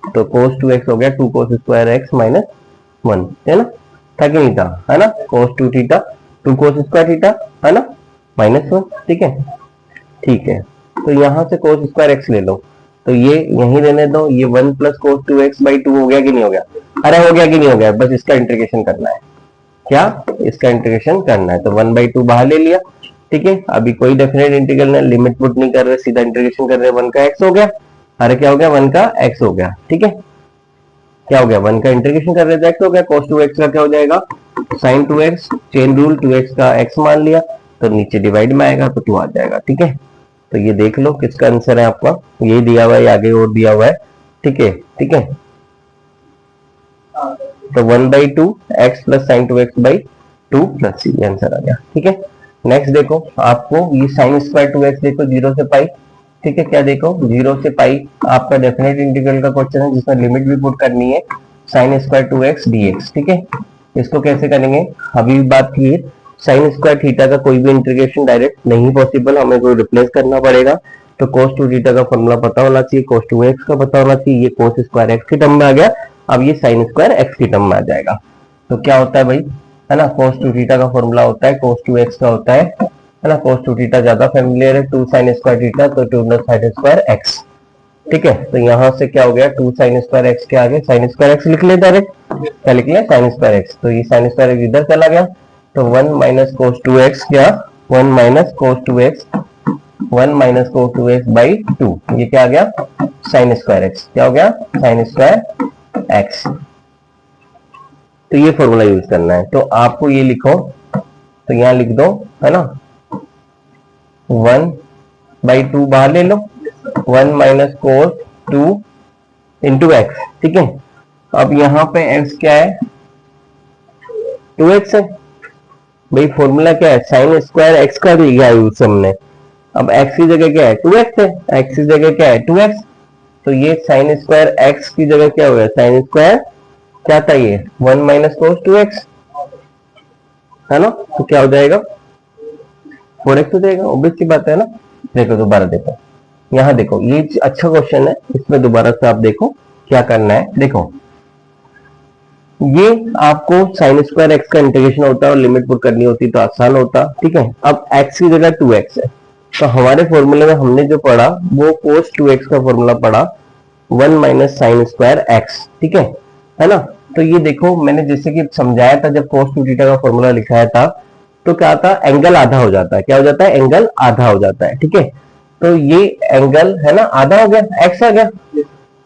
A: तो cos 2x हो गया 2 cos स्क्वायर एक्स -1, है ना, था कि नहीं था, है ना, cos 2 theta 2 cos square theta, है ना, -1, ठीक है। तो यहां से cos स्क्वायर एक्स ले लो, तो ये यहीं रहने दो, ये 1 + cos 2x/2 हो गया कि नहीं हो गया, अरे हो गया कि नहीं हो गया, बस इसका इंटीग्रेशन करना है, क्या इसका इंटीग्रेशन करना है, तो 1/2 बाहर ले लिया, ठीक है। अभी कोई डेफिनेट इंटीग्रल नहीं, लिमिट पुट नहीं कर रहे, सीधा इंटीग्रेशन कर रहे, 1 का x हो गया, अरे क्या हो गया 1 का x हो गया, ठीक है, क्या हो गया 1 का इंटीग्रेशन कर रहे थे x हो गया, cos 2x का क्या हो जाएगा sin 2x, chain rule 2x का x मान लिया तो नीचे डिवाइड में आएगा तो 2 आ जाएगा, ठीक है। तो ये देख लो किसका आंसर है आपका, यही दिया हुआ है, आगे और दिया हुआ है, ठीक है, ठीक है। तो 1/2 x + sin 2x/2 + c, answer आ गया, ठीक है। नेक्स्ट देखो आपको ये sin स्क्वायर 2x देखो 0 से पाई, ठीक है, क्या देखो 0 से पाई, आपका डेफिनेट इंटीग्रल का क्वेश्चन है जिसमें लिमिट भी पुट करनी है, sin स्क्वायर 2x dx, ठीक है। इसको कैसे करेंगे, अभी बात की है, sin स्क्वायर थीटा का कोई भी इंटीग्रेशन डायरेक्ट नहीं पॉसिबल, हमें कोई रिप्लेस करना पड़ेगा, तो cos 2 थीटा का फॉर्मूला पता होना चाहिए, cos 2x का पता होना चाहिए, ये cos स्क्वायर x की टर्म में आ गया, अब ये sin स्क्वायर x की टर्म में आ जाएगा, तो क्या होता है भाई, है ना, cos 2 थीटा का फॉर्मूला होता है cos 2x का होता है ना, cos 2 थीटा ज्यादा फेमिलियर है, 2 sin स्क्वायर थीटा तो 2 + sin स्क्वायर x, ठीक है। तो यहां से क्या हो गया 2 sin स्क्वायर x के आगे sin स्क्वायर x लिख ले डायरेक्ट, क्या लिख लिया sin स्क्वायर x, तो ये sin स्क्वायर x इधर चला गया, तो 1 - cos 2x क्या 1 - cos 2x 1 - cos 2x/2, ये क्या आ गया sin स्क्वायर x, क्या हो गया sin स्क्वायर x, तो ये फॉर्मूला यूज करना है, तो आपको ये लिखो, तो यहां लिख दो, है ना, 1/2 बाहर ले लो, 1 - cos 2 × x, ठीक है। अब यहाँ पे x क्या है 2x है, भाई फॉर्मूला क्या है sin स्क्वायर x का दिया यूज हमने, अब x की जगह क्या है 2x है, x की जगह क्या है 2x, तो ये sin स्क्वायर x की जगह क्या हो गया sin स्क्वायर क्या था ये 1 - cos 2x, है ना, तो क्या हो जाएगा 4x हो जाएगा, ऑब्वियस सी बात है ना। देखो दोबारा देखो, यहाँ देखो ये अच्छा क्वेश्चन है, इसमें दोबारा से आप देखो क्या करना है, देखो ये आपको sin स्क्वायर एक्स का इंटीग्रेशन होता है और लिमिट पुट करनी होती तो आसान होता, ठीक है। अब x की जगह 2x है, तो हमारे फॉर्मूले में हमने जो पढ़ा वो cos 2x का फॉर्मूला पढ़ा 1 - sin स्क्वायर x, ठीक है ना। तो ये देखो मैंने जैसे कि समझाया था, जब cos 2 थीटा का फॉर्मूला लिखाया था तो क्या था एंगल आधा हो जाता है, क्या हो जाता है एंगल आधा हो जाता है, ठीक है। तो ये एंगल है ना आधा हो गया, x आ गया,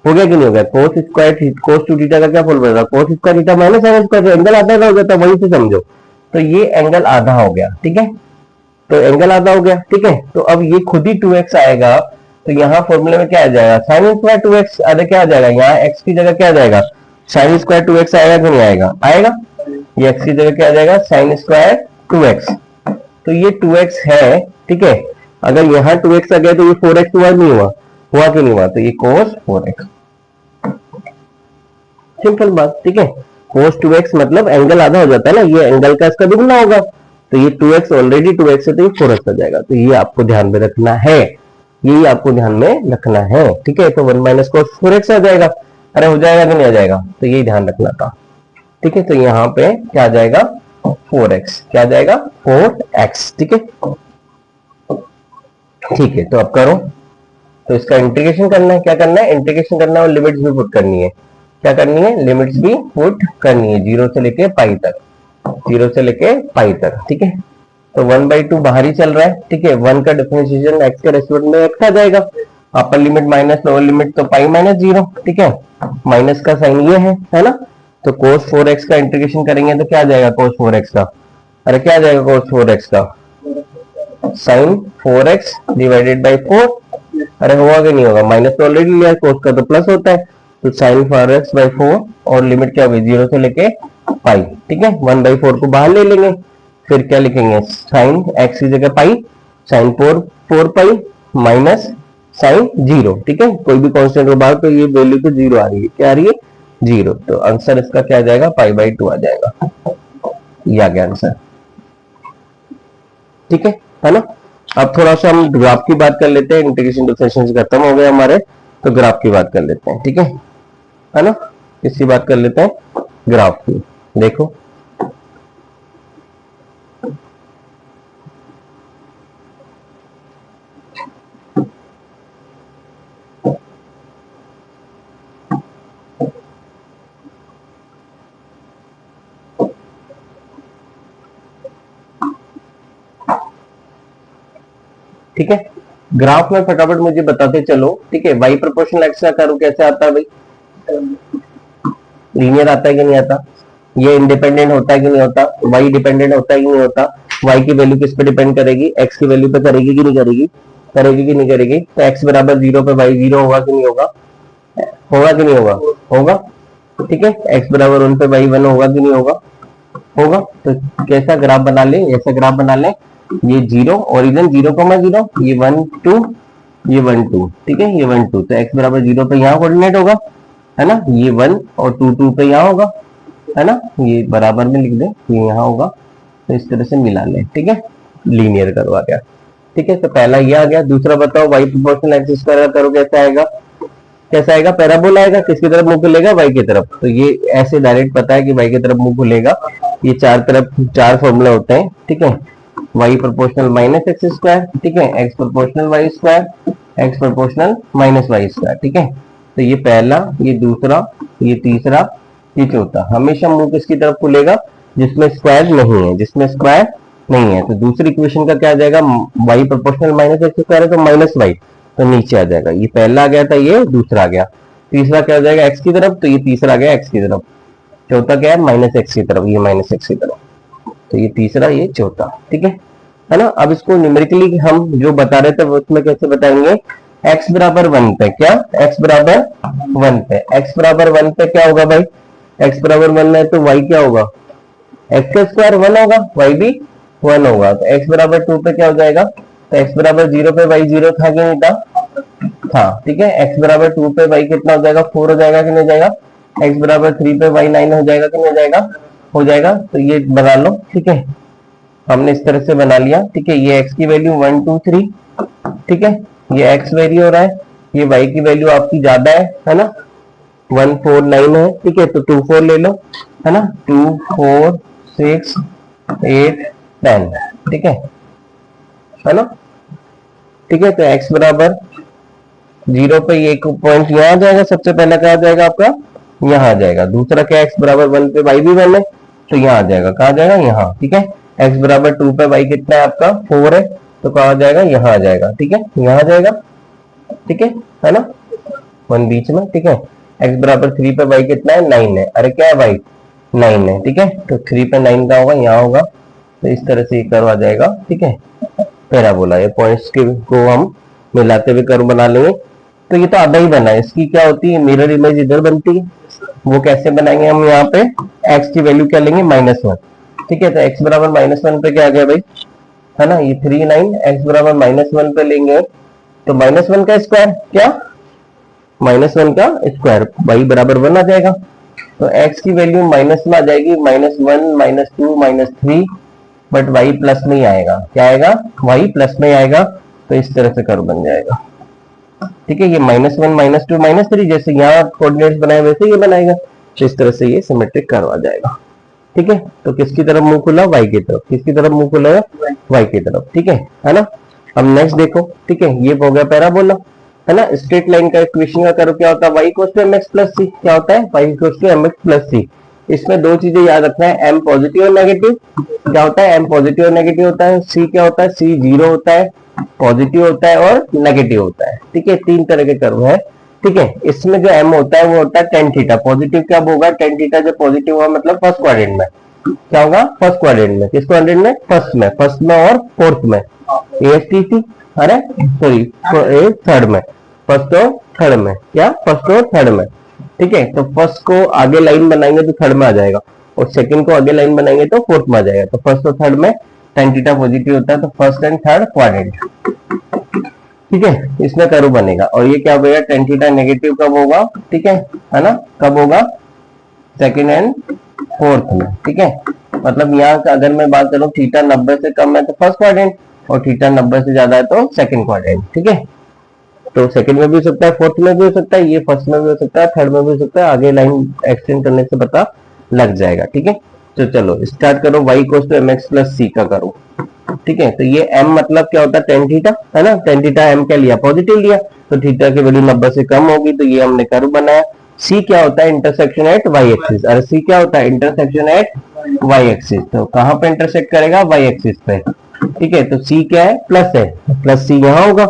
A: हो गया कि नहीं हो गया, cos 2 थीटा का क्या फॉर्मूला था cos square theta -sin square, angle आधा हो गया था, वहीं से समझो, तो ये एंगल आधा हो गया, ठीक है, तो एंगल आधा हो गया, ठीक है। तो अब ये खुद ही 2x आएगा, तो यहाँ फॉर्मूले में क्या आ जाएगा, साइन स्क्वायर 2x। अरे क्या आ जाएगा, यहाँ x की जगह क्या आ जाएगा, साइन स्क्वायर 2x आएगा कि नहीं आएगा, आएगा। ये x की जगह क्या आ जाएगा, साइन स्क्वायर 2x। तो ये 2x है, ठीक है। अगर यहाँ 2x आ गया तो ये 4x हुआ नहीं हुआ, हुआ कि नहीं हुआ, तो ये cos 4x। सिंपल बात, ठीक है। cos 2x मतलब एंगल आधा हो जाता है ना, ये एंगल का इसका दुगना होगा, तो ये 2x ऑलरेडी 2x है तो ये 4x आ जाएगा। तो ये आपको ध्यान में रखना है, यही आपको ध्यान में रखना है, ठीक है। तो 1 माइनस cos 4x आ जाएगा। अरे हो जाएगा कि नहीं आ जाएगा, तो यही ध्यान रखना था, ठीक है। तो यहाँ पे क्या आ जाएगा, 4x, क्या आ जाएगा 4x, ठीक है। ठीक है, तो अब करो, तो इसका इंटीग्रेशन करना है, क्या करना है, इंटीग्रेशन करना है और लिमिट्स भी पुट करनी है। क्या करनी है, लिमिट्स भी पुट करनी है, 0 से लेके पाई तक, 0 से लेके पाई तक, ठीक है। तो 1/2 बाहर ही चल रहा है, ठीक है। 1 का डिफरेंशिएशन x के रेस्पेक्ट में x आ जाएगा, upper limit minus lower limit तो पाई माइनस 0, ठीक है। माइनस का साइन ये है ना। तो cos 4x का इंटीग्रेशन करेंगे तो क्या आ जाएगा cos 4x का, अरे क्या आ जाएगा cos 4x का, साइन 4x डिवाइडेड बाई 4। अरे होगा कि नहीं होगा, माइनस तो ऑलरेडी लिया है, cos का तो प्लस होता है, तो साइन 4x बाई 4 और लिमिट क्या होगी 0 से लेके पाई, ठीक है। 1/4 को बाहर ले लेंगे, फिर क्या लिखेंगे, साइन x की जगह पाई, साइन 4 पाई माइनस साइन 0, ठीक है। कोई भी कांस्टेंट को बाहर, तो ये वैल्यू तो 0 आ रही है, क्या आ रही है 0। तो आंसर इसका क्या आ जाएगा, पाई/2 आ जाएगा, ये आ गया आंसर, ठीक है ना। अब थोड़ा सा हम ग्राफ की बात कर लेते हैं, इंटीग्रेशन डिफरेंशिएशन खत्म हो गया हमारे, तो ग्राफ की बात कर लेते हैं, ठीक है ना। किसकी बात कर लेते हैं, ग्राफ की। देखो ठीक है, ग्राफ में फटाफट मुझे बताते चलो, ठीक है। y प्रोपोर्शनल x का करो कैसे आता है भाई, लीनियर आता है कि नहीं आता, ये इंडिपेंडेंट होता है कि नहीं होता, y डिपेंडेंट होता है कि नहीं होता, y की वैल्यू किस पे डिपेंड करेगी, x की वैल्यू पे करेगी कि नहीं करेगी, करेगी कि नहीं करेगी। तो x बराबर 0 पे y 0 होगा कि नहीं होगा, होगा कि नहीं होगा, होगा, ठीक है। x बराबर 1 पे y 1 होगा कि नहीं होगा, होगा। तो कैसा ग्राफ बना ले, ऐसा ग्राफ बना ले, ये 0 ओरिजिन 0,0, ये 1 2, ये 1 2, ठीक है, ये 1 2। तो x बराबर 0 पे यहाँ कोऑर्डिनेट होगा, है ना, ये 1 और 2 2 पे यहाँ होगा, है ना, ये बराबर में लिख दे, ये यहाँ होगा। तो इस तरह से मिला ले, ठीक है, लीनियर करवा गया, ठीक है। तो पहला ये आ गया। दूसरा बताओ, y प्रोपोर्शनल x स्क्वायर करो कैसा आएगा, कैसा आएगा, पैराबोला आएगा, किसकी तरफ मुंह खुलेगा, y की तरफ। तो ये ऐसे डायरेक्ट पता है कि y की तरफ मुंह खुलेगा, ये चार तरफ 4 फॉर्मूला होते हैं, ठीक है। y proportional minus x square, ठीक है, x proportional y square, x proportional minus y square, ठीक है। तो ये पहला, ये दूसरा, ये तीसरा, ये चौथा, हमेशा मुंह किसकी तरफ खुलेगा, जिसमें स्क्वायर नहीं है, जिसमें स्क्वायर नहीं है। तो दूसरी इक्वेशन का क्या आ जाएगा, y proportional minus x square है तो माइनस y, तो नीचे आ जाएगा। ये पहला आ गया था, ये दूसरा आ गया। तीसरा क्या हो जाएगा, x की तरफ, तो ये तीसरा आ गया x की तरफ। चौथा क्या है, माइनस एक्स की तरफ, ये माइनस एक्स की तरफ। तो ये तीसरा, ये चौथा, ठीक है ना। अब इसको न्यूमेरिकली हम जो बता रहे थे उसमें कैसे बताएंगे, x बराबर 1 पे, क्या x बराबर 1 पे, x बराबर 1 पे क्या होगा भाई, x बराबर 1 है तो y क्या होगा, x का स्क्वायर 1 होगा, y भी 1 होगा। तो x बराबर 2 पे क्या हो जाएगा, तो x बराबर 0 पे y 0 था कि नहीं था, ठीक है। x बराबर 2 पे y कितना हो जाएगा, 4 हो जाएगा कि नहीं हो जाएगा। x बराबर 3 पे y 9 हो जाएगा कि नहीं हो जाएगा, हो जाएगा। तो ये बना लो, ठीक है, हमने इस तरह से बना लिया, ठीक है। ये x की वैल्यू 1 2 3, ठीक है, ये x वेरी हो रहा है, ये y की वैल्यू आपकी ज्यादा है ना, 1 4 9 है, ठीक है। तो 2 4 ले लो, है ना, 2 4 6 8 10, ठीक है ना, ठीक है। तो x बराबर 0 पे ये पॉइंट यहाँ आ जाएगा, सबसे पहला कहा जाएगा आपका, यहाँ आ जाएगा। दूसरा क्या, x बराबर 1 पे y भी 1 है, तो यहाँ आ जाएगा, कहा जाएगा यहाँ, ठीक है। x बराबर 2 पे y कितना है आपका, 4 है, तो कहा जाएगा यहाँ आ जाएगा, ठीक है, यहाँ आ जाएगा, ठीक है ना, 1 बीच में, ठीक है। x बराबर 3 पे y कितना है, 9 है, अरे क्या है y 9 है, ठीक है। तो 3 पे 9 का होगा, यहाँ होगा। तो इस तरह से ये कर्व आ जाएगा, ठीक है, पैराबोला। ये पॉइंट्स को हम मिलाते हुए कर्व बना लेंगे। तो ये तो आधा ही बना है, इसकी क्या होती है, मिरर इमेज इधर बनती है। वो कैसे बनाएंगे हम, यहाँ पे x की वैल्यू क्या लेंगे, -1। ठीक है, तो x बराबर -1 पे क्या आ गया भाई, है ना, ये 39 x बराबर -1 पे लेंगे तो -1 का स्क्वायर, क्या -1 का स्क्वायर, y बराबर 1 आ जाएगा। तो x की वैल्यू माइनस में आ जाएगी, -1 -2 -3, बट y प्लस में ही आएगा। क्या आएगा, y प्लस में ही आएगा। तो इस तरह से कर्व बन जाएगा। ठीक है, ये -1 -2 -3 जैसे यहाँ कोऑर्डिनेट्स बनाए वैसे ये बनाएगा। तो इस तरह से ये सिमेट्रिक कर्व आ जाएगा। ठीक है, तो किसकी तरफ मुंह खुला, y की तरफ। किसकी तरफ मुंह खुला है, y की तरफ। ठीक है ना। अब नेक्स्ट देखो, ठीक है, ये हो गया पैराबोला, है ना। स्ट्रेट लाइन का इक्वेशन का कर्व क्या होता है, y equals to mx plus c। क्या होता है, y equals to mx plus c। इसमें दो चीजें याद रखना है, m पॉजिटिव और नेगेटिव। क्या होता है, m पॉजिटिव और नेगेटिव होता है। c क्या होता है, c जीरो होता है, पॉजिटिव होता है और नेगेटिव होता है। ठीक है, तीन तरह के कर्व है। ठीक है, इसमें जो m होता है वो होता है टेन थीटा। पॉजिटिव क्या होगा, टेन थीटा जब पॉजिटिव होगा मतलब फर्स्ट क्वाड्रेंट में। क्या होगा, फर्स्ट क्वाड्रेंट में। किस क्वाड्रेंट में, फर्स्ट में और फोर्थ में, ASTC, अरे सॉरी थर्ड में, फर्स्ट और थर्ड में। क्या, फर्स्ट और थर्ड में। ठीक है, तो फर्स्ट को आगे लाइन बनाएंगे तो थर्ड में आ जाएगा, और सेकंड को आगे लाइन बनाएंगे तो फोर्थ में आ जाएगा। तो फर्स्ट और थर्ड में tan थीटा पॉजिटिव होता है, तो फर्स्ट एंड थर्ड क्वाड्रेंट। ठीक है, इसमें कर्व बनेगा। और ये क्या होगा, tan थीटा नेगेटिव कब होगा, ठीक है ना, कब होगा, सेकंड एंड फोर्थ में। ठीक है, मतलब यहाँ अगर मैं बात करूं थीटा 90 से कम है तो फर्स्ट क्वाड्रेंट, और थीटा 90 से ज्यादा है तो सेकंड क्वाड्रेंट। ठीक है, तो सेकंड में भी हो सकता है, फोर्थ में भी हो सकता है, ये फर्स्ट में भी हो सकता है, थर्ड में भी हो सकता है। आगे लाइन एक्सटेंड करने से पता लग जाएगा। ठीक है, तो चलो स्टार्ट करो, y equals to mx plus c का करो। ठीक है, तो ये m मतलब क्या होता है, tan थीटा, है ना। tan थीटा m क्या लिया, पॉजिटिव लिया, तो थीटा की वैल्यू 90 से कम होगी, तो ये हमने कर्व बनाया। c क्या होता है, इंटरसेक्शन एट y एक्सिस। अरे c क्या होता है, इंटरसेक्शन एट y एक्सिस। तो कहां पे इंटरसेक्ट करेगा, y एक्सिस पे। ठीक है, तो c क्या है, प्लस है, प्लस c यहाँ होगा।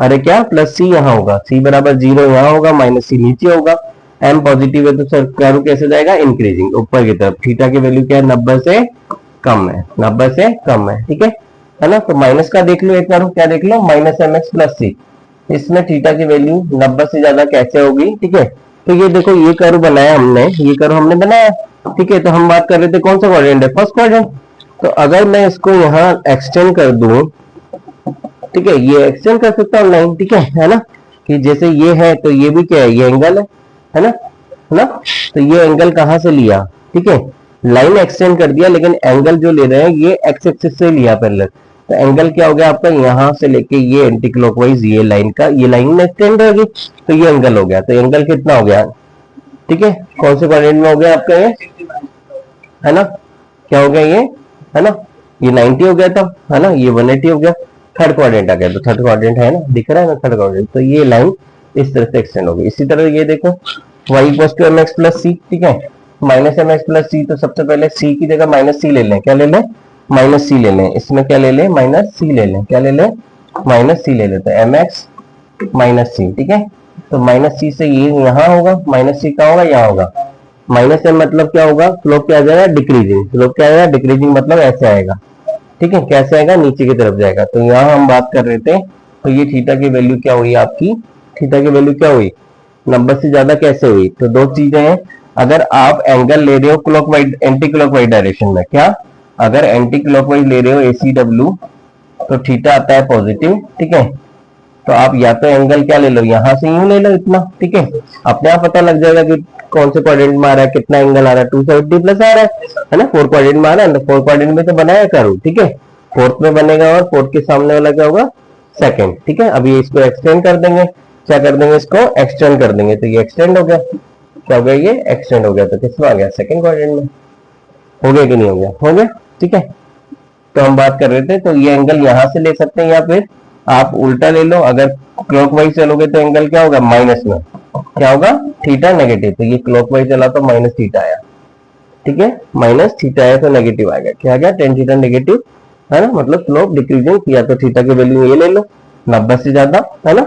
A: अरे क्या, प्लस c यहाँ होगा, c बराबर 0 यहाँ होगा, -c नीचे होगा। m पॉजिटिव है तो सर कर्व कैसे जाएगा, इंक्रीजिंग ऊपर की तरफ। थीटा की वैल्यू क्या है, 90 से कम है, 90 से कम है। ठीक है ना। तो माइनस का देख लो एक बार, क्या देख लो, -mx प्लस c। इसमें थीटा की वैल्यू 90 से ज्यादा कैसे होगी। ठीक है, तो ये देखो, ये कर्व बनाया हमने, ये कर्व हमने बनाया। ठीक है, तो हम बात कर रहे थे कौन सा क्वाड्रेंट है, फर्स्ट क्वाड्रेंट। तो अगर मैं इसको यहाँ एक्सटेंड कर दूं, ठीक है, ये एक्सटेंड कर सकता हूँ लाइन। ठीक है ना, कि जैसे ये है तो ये भी क्या है, ये एंगल है ना। तो ये एंगल कहाँ से लिया, ठीक है, लाइन एक्सटेंड कर दिया, लेकिन एंगल जो ले रहे हैं ये एक्स एक्सिस से लिया पहले। तो एंगल क्या हो गया आपका, यहाँ से लेके ये एंटी क्लॉकवाइज ये लाइन का, ये लाइन में एक्सटेंड होगी, तो ये एंगल हो गया। तो एंगल कितना हो गया, ठीक है, कौन से क्वाड्रेंट में हो गया आपका ये, है ना, क्या हो गया ये, है ना, ये 90 हो गया था, है ना, ये 180 हो गया, थर्ड क्वाड्रेंट आ गया। तो थर्ड क्वाड्रेंट है ना, दिख रहा है ना थर्ड क्वाड्रेंट। तो ये लाइन इस तरह से एक्सटेंड होगी। इसी तरह ये देखो, y equals to mx plus c। ठीक है, -mx प्लस c, तो सबसे पहले c की जगह -c ले लें। क्या ले लें, -c ले लें। इसमें क्या ले लें, -c ले लें। क्या ले लें, -c ले लें। तो mx -c। ठीक है, तो -c से ये यहाँ होगा, -c कहाँ होगा, यहाँ होगा। -m मतलब क्या होगा, स्लोप क्या आ जाएगा, डिक्रीजिंग। स्लोप क्या आएगा, डिक्रीजिंग, मतलब ऐसे आएगा। ठीक है, कैसे आएगा, नीचे की तरफ जाएगा। तो यहाँ हम बात कर रहे थे, तो ये थीटा की वैल्यू क्या हुई आपकी, थीटा की वैल्यू क्या हुई, 90 से ज्यादा कैसे हुई। तो दो चीजें हैं, अगर आप एंगल ले रहे हो क्लॉकवाइज एंटी क्लॉकवाइज डायरेक्शन में, क्या, अगर एंटी क्लॉकवाइज ले रहे हो ACW, तो थीटा आता है पॉजिटिव। ठीक है, तो आप या तो एंगल क्या ले लो, यहां से यूं ले लो इतना। ठीक है, अपने आप पता लग जाएगा कि कौन से क्वाड्रेंट में आ रहा है, कितना एंगल आ रहा है, 270 प्लस आ रहा है ना। फोर क्वाड्रेंट में आ रहा है, तो फोर क्वाड्रेंट में तो बनाया करूँ। ठीक है, फोर्थ में बनेगा, और फोर्थ के सामने वाला क्या होगा, सेकंड। ठीक है, अभी इसको एक्सटेंड कर देंगे, क्या कर देंगे, इसको एक्सटेंड कर देंगे। तो ये एक्सटेंड हो गया, क्या हो गया, ये एक्सटेंड हो गया। तो किसमें आ गया, सेकंड क्वाड्रेंट में। हो गया कि नहीं हो गया, हो गया। ठीक है, तो हम बात कर रहे थे, तो ये एंगल यहां से ले सकते हैं, या फिर आप उल्टा ले लो। अगर क्लॉकवाइज चलोगे तो एंगल क्या होगा, माइनस में, क्या होगा, थीटा नेगेटिव। तो ये क्लॉकवाइज चला तो माइनस थीटा आया। ठीक है, माइनस थीटा आया तो नेगेटिव आ गया। क्या आ गया, tan थीटा नेगेटिव, है ना, मतलब स्लोप डिक्रीजिंग किया। तो थीटा की वैल्यू ये ले लो 90 से ज्यादा, है ना,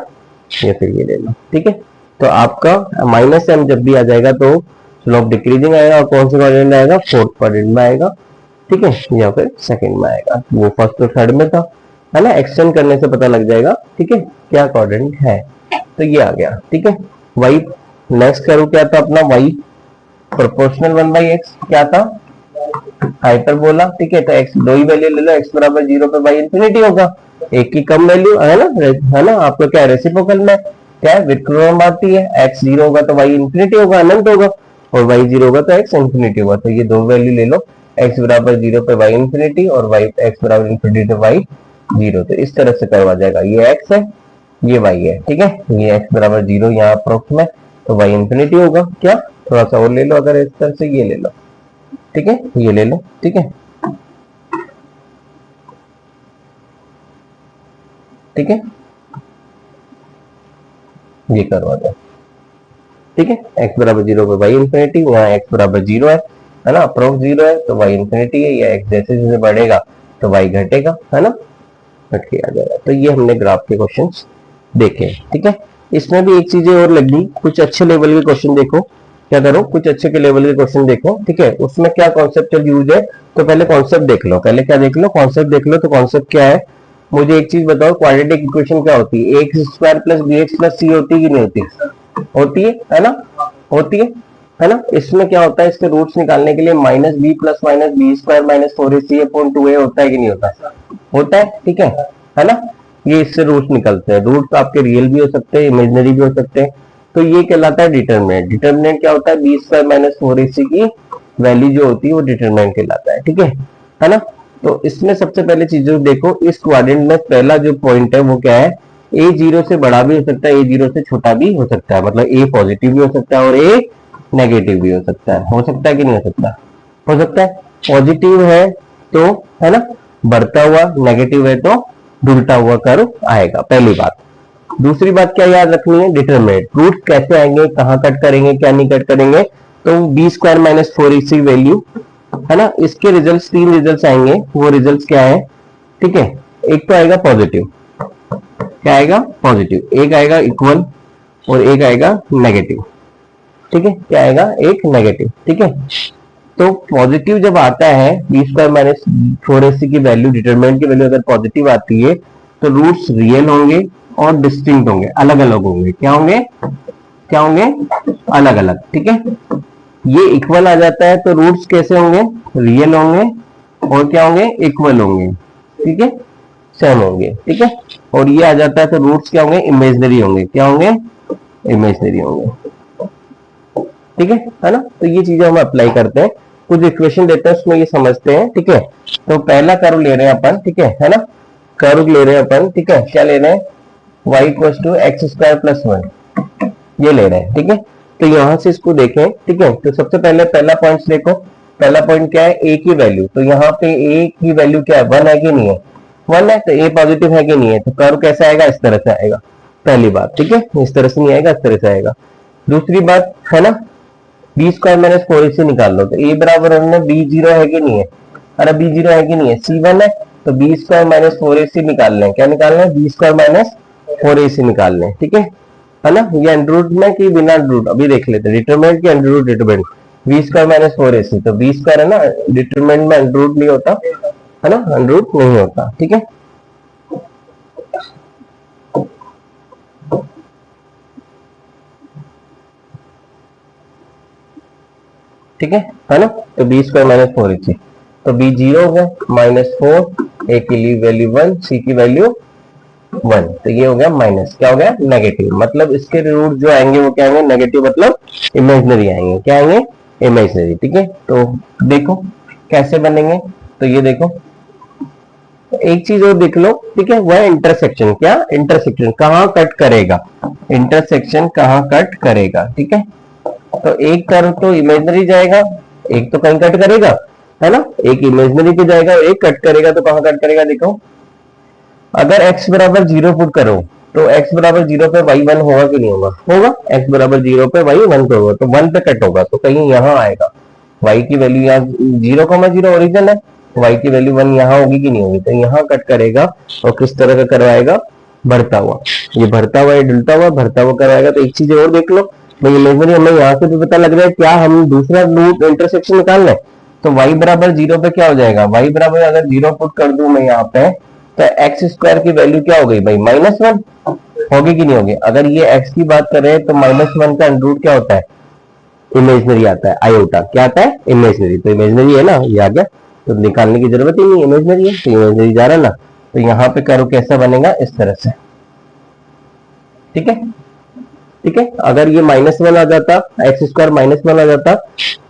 A: ये फिर ये ले लो। ठीक है, तो आपका -m जब भी आ जाएगा तो स्लोप डिक्रीजिंग आएगा, और कौन से क्वाड्रेंट में आएगा, फोर्थ क्वाड्रेंट में आएगा। ठीक है, या फिर सेकंड में आएगा। वो फर्स्ट और थर्ड में था, है ना, एक्सटेंड करने से पता लग जाएगा, ठीक है, क्या कोऑर्डिनेट है। तो ये आ गया, ठीक है। y नेक्स्ट करूँ क्या था अपना, y प्रोपोर्शनल 1/x क्या था, हाइपरबोला, ठीक है। तो x दो ही वैल्यू ले लो, x बराबर 0 पे y इंफिनिटी होगा, एक की कम वैल्यू है ना, आपको क्या रेसिप्रोकल में क्या है, व्युत्क्रम आती है, x 0 होगा तो y इंफिनिटी होगा, अनंत होगा, और y 0 होगा तो x इंफिनिटी होगा। तो ये दो वैल्यू ले लो, x बराबर 0 पे y इंफिनिटी और x बराबर इंफिनिटी पे y 0। तो इस तरह से करवा जाएगा, ये x है, ये y है, ठीक है। ये x बराबर 0 यहाँ अप्रोक्स में, तो y इंफिनिटी होगा, क्या थोड़ा सा और ले लो, अगर इस तरह से ये ले लो, ठीक है, ये ले लो, ठीक है, ठीक है, ये करवा दो, ठीक है। x बराबर 0 पे y इंफिनिटी, यहाँ x बराबर 0 है ना, अप्रोक्स 0 है तो y इंफिनिटी है, या x जैसे जैसे बढ़ेगा तो y घटेगा, है ना, घट के आ जाएगा। तो ये हमने ग्राफ के क्वेश्चंस देखे, ठीक है। इसमें भी एक चीजें और लगी, कुछ अच्छे लेवल के क्वेश्चन देखो, क्या करो, कुछ अच्छे के लेवल के क्वेश्चन देखो, ठीक है। उसमें क्या कॉन्सेप्ट यूज है, तो पहले कॉन्सेप्ट देख लो, पहले क्या देख लो, कॉन्सेप्ट देख लो। तो कॉन्सेप्ट क्या है, मुझे एक चीज बताओ, क्वाड्रेटिक इक्वेशन क्या होती है, x square plus b x plus c होती है कि नहीं होती, होती है ना, होती है ना। इसमें क्या होता है, इसके रूट्स निकालने के लिए minus b plus minus b square minus 4ac upon 2a होता है कि नहीं होता, होता है, ठीक है ना। ये इससे रूट्स निकलते हैं, रूट्स आपके रियल भी हो सकते हैं, इमेजिनरी भी हो सकते हैं। तो ये कहलाता है डिटरमिनेंट। डिटरमिनेंट क्या होता है, बी स्क्वायर माइनस 4ac की वैल्यू जो होती है वो डिटरमिनेंट कहलाता है, ठीक है ना। तो इसमें सबसे पहले चीजों देखो, इस क्वाड्रेंट में पहला जो पॉइंट है वो क्या है, a 0 से बड़ा भी हो सकता है, a 0 से छोटा भी हो सकता है, मतलब a पॉजिटिव भी हो सकता है और a नेगेटिव भी हो सकता है कि नहीं हो सकता, हो सकता है। पॉजिटिव है तो, है ना, बढ़ता हुआ, नेगेटिव है तो ढुलता हुआ कर्व आएगा, पहली बात। दूसरी बात क्या याद रखनी है, डिटरमिनेंट, रूट कैसे आएंगे, कहां कट करेंगे, क्या नहीं कट करेंगे। तो B square minus 4ac value, है ना, इसके रिजल्ट, तीन रिजल्ट आएंगे, वो रिजल्ट क्या है, ठीक है। एक तो आएगा पॉजिटिव, क्या आएगा, पॉजिटिव, एक आएगा इक्वल और एक आएगा नेगेटिव, ठीक है, क्या आएगा, एक नेगेटिव, ठीक है। तो पॉजिटिव जब आता है, बी स्क्वायर माइनस 4ac की वैल्यू, डिटरमिनेंट की वैल्यू अगर पॉजिटिव आती है तो रूट्स रियल होंगे और डिस्टिंक्ट होंगे, अलग अलग होंगे, क्या होंगे, क्या होंगे, अलग अलग, ठीक है। ये इक्वल आ जाता है तो रूट्स कैसे होंगे, रियल होंगे और क्या होंगे, इक्वल होंगे, ठीक है, सेम होंगे, ठीक है। और ये आ जाता है तो रूट्स क्या होंगे, इमेजिनरी होंगे, क्या होंगे, इमेजिनरी होंगे, ठीक है ना। तो ये चीजें हम अप्लाई करते हैं, कुछ इक्वेशन देते हैं उसमें ये समझते हैं, ठीक है। तो पहला कर्व ले रहे हैं अपन, ठीक है ना, कर्व ले रहे हैं अपन, ठीक है, क्या ले रहे हैं, y equals to x square plus 1, ये ले रहे हैं, ठीक है। तो यहां से इसको देखें, ठीक है। तो सबसे पहले पहला पॉइंट देखो, पहला पॉइंट क्या है, a की वैल्यू, तो यहाँ पे a की वैल्यू क्या है, 1 है कि नहीं है, 1 है, तो a पॉजिटिव है कि नहीं है। तो कर्व कैसा आएगा, इस तरह से आएगा, पहली बात, ठीक है, इस तरह से नहीं आएगा, इस तरह से आएगा। दूसरी बात है ना, बी स्क्वायर माइनस 4ac निकाल लो, तो a बराबर हमने बी 0 है कि नहीं है, अरे बी 0 है कि नहीं है, c1 है, तो बी स्क्वायर माइनस 4ac निकाल लें, क्या निकालना है, बी स्क्वायर माइनस 4ac निकाल लें, ठीक है ना। ये अंडर रूट में कि बिना अंडर रूट, अभी देख लेते हैं, डिटरमिनेंट की under root determinant, b square minus 4ac, तो बी स्क्वायर है ना, डिटरमिनेंट में अंडर रूट नहीं होता, है ना, अंडर रूट नहीं होता, ठीक है। ठीक है ना। तो बी स्क्वायर माइनस 4ac, तो बी 0 हो गया, माइनस 4, ए की वैल्यू 1, सी की वैल्यू 1, तो ये हो गया माइनस, क्या हो गया, नेगेटिव, मतलब इसके रूट जो आएंगे वो क्या आएंगे, नेगेटिव, मतलब इमेजिनरी आएंगे, क्या आएंगे, इमेजिनरी, ठीक है। तो देखो कैसे बनेंगे, तो ये देखो, एक चीज और देख लो, ठीक है, वह इंटरसेक्शन, क्या इंटरसेक्शन कहाँ कट करेगा, इंटरसेक्शन कहाँ कट करेगा, ठीक है। तो एक कर्व तो इमेजिनरी जाएगा, एक तो कहीं कट करेगा, है ना, एक इमेजिनरी पे जाएगा, एक कट करेगा, तो कहां कट करेगा, देखो, अगर x बराबर 0 पुट करो तो x बराबर 0 पे y 1 होगा कि नहीं होगा, होगा, x बराबर 0 पे y 1 पे होगा, तो 1 पे कट होगा, तो कहीं यहां आएगा, y की वैल्यू यहाँ 0,0 ओरिजिन है, y की वैल्यू 1 यहाँ होगी कि नहीं होगी, तो यहाँ कट करेगा, और किस तरह का करवाएगा, बढ़ता हुआ, ये बढ़ता हुआ, ये डुलता हुआ, बढ़ता हुआ करवाएगा। तो एक चीज और देख लो भाई, इमेजिनरी हमें यहाँ से भी पता लग रहा है, क्या हम दूसरा रूट इंटरसेक्शन निकाल लें, तो y बराबर 0 पे क्या हो जाएगा, y बराबर अगर 0 पुट कर दूं मैं यहाँ पे, तो एक्स स्क्वायर की वैल्यू क्या हो गई भाई, -1 होगी कि नहीं होगी। अगर ये एक्स की बात करें तो -1 का अंडर रूट क्या होता है, इमेजनरी आता है, आयोटा क्या आता है, इमेजनरी। तो इमेजनरी है ना, ये आ गया, तो निकालने की जरूरत ही नहीं, इमेजनरी है तो इमेजनरी जा रहा ना। तो यहाँ पे कर्व कैसा बनेगा, इस तरह से, ठीक है। ठीक है, अगर ये -1 आ जाता, एक्स स्क्वायर -1 आ जाता,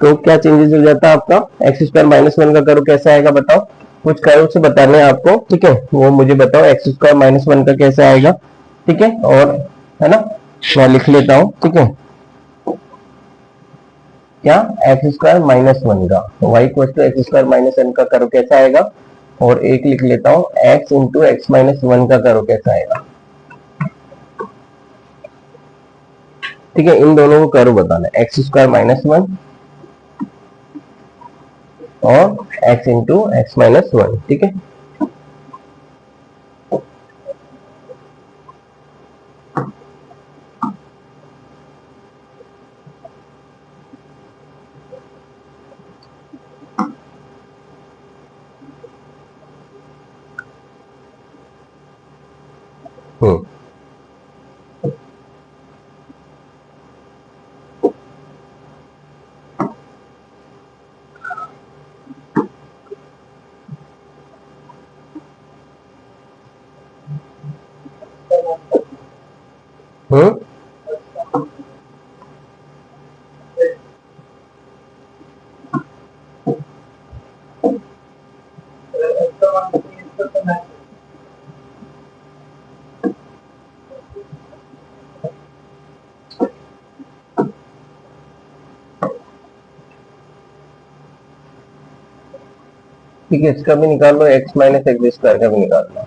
A: तो क्या चेंजेस हो जाता आपका, एक्स स्क्वायर -1 का कर्व कैसा आएगा बताओ, कुछ कर्व से बताने हैं आपको, ठीक है, वो मुझे बताओ एक्स स्क्वायर -1 का कैसा आएगा, ठीक है। और है ना, मैं लिख लेता हूं, ठीक है, क्या एक्स स्क्वायर -1 का, तो y equal to x square -1 का कर्व कैसा आएगा, और एक लिख लेता हूं एक्स इंटू एक्स -1 का कर्व कैसा आएगा, ठीक है। इन दोनों को कर्व बताना है, एक्स स्क्वायर -1 और x इंटू एक्स -1, ठीक है। हम्म हम्म ठीक है, इसका भी निकाल लो, x एक्स स्क्वायर का भी निकाल लो।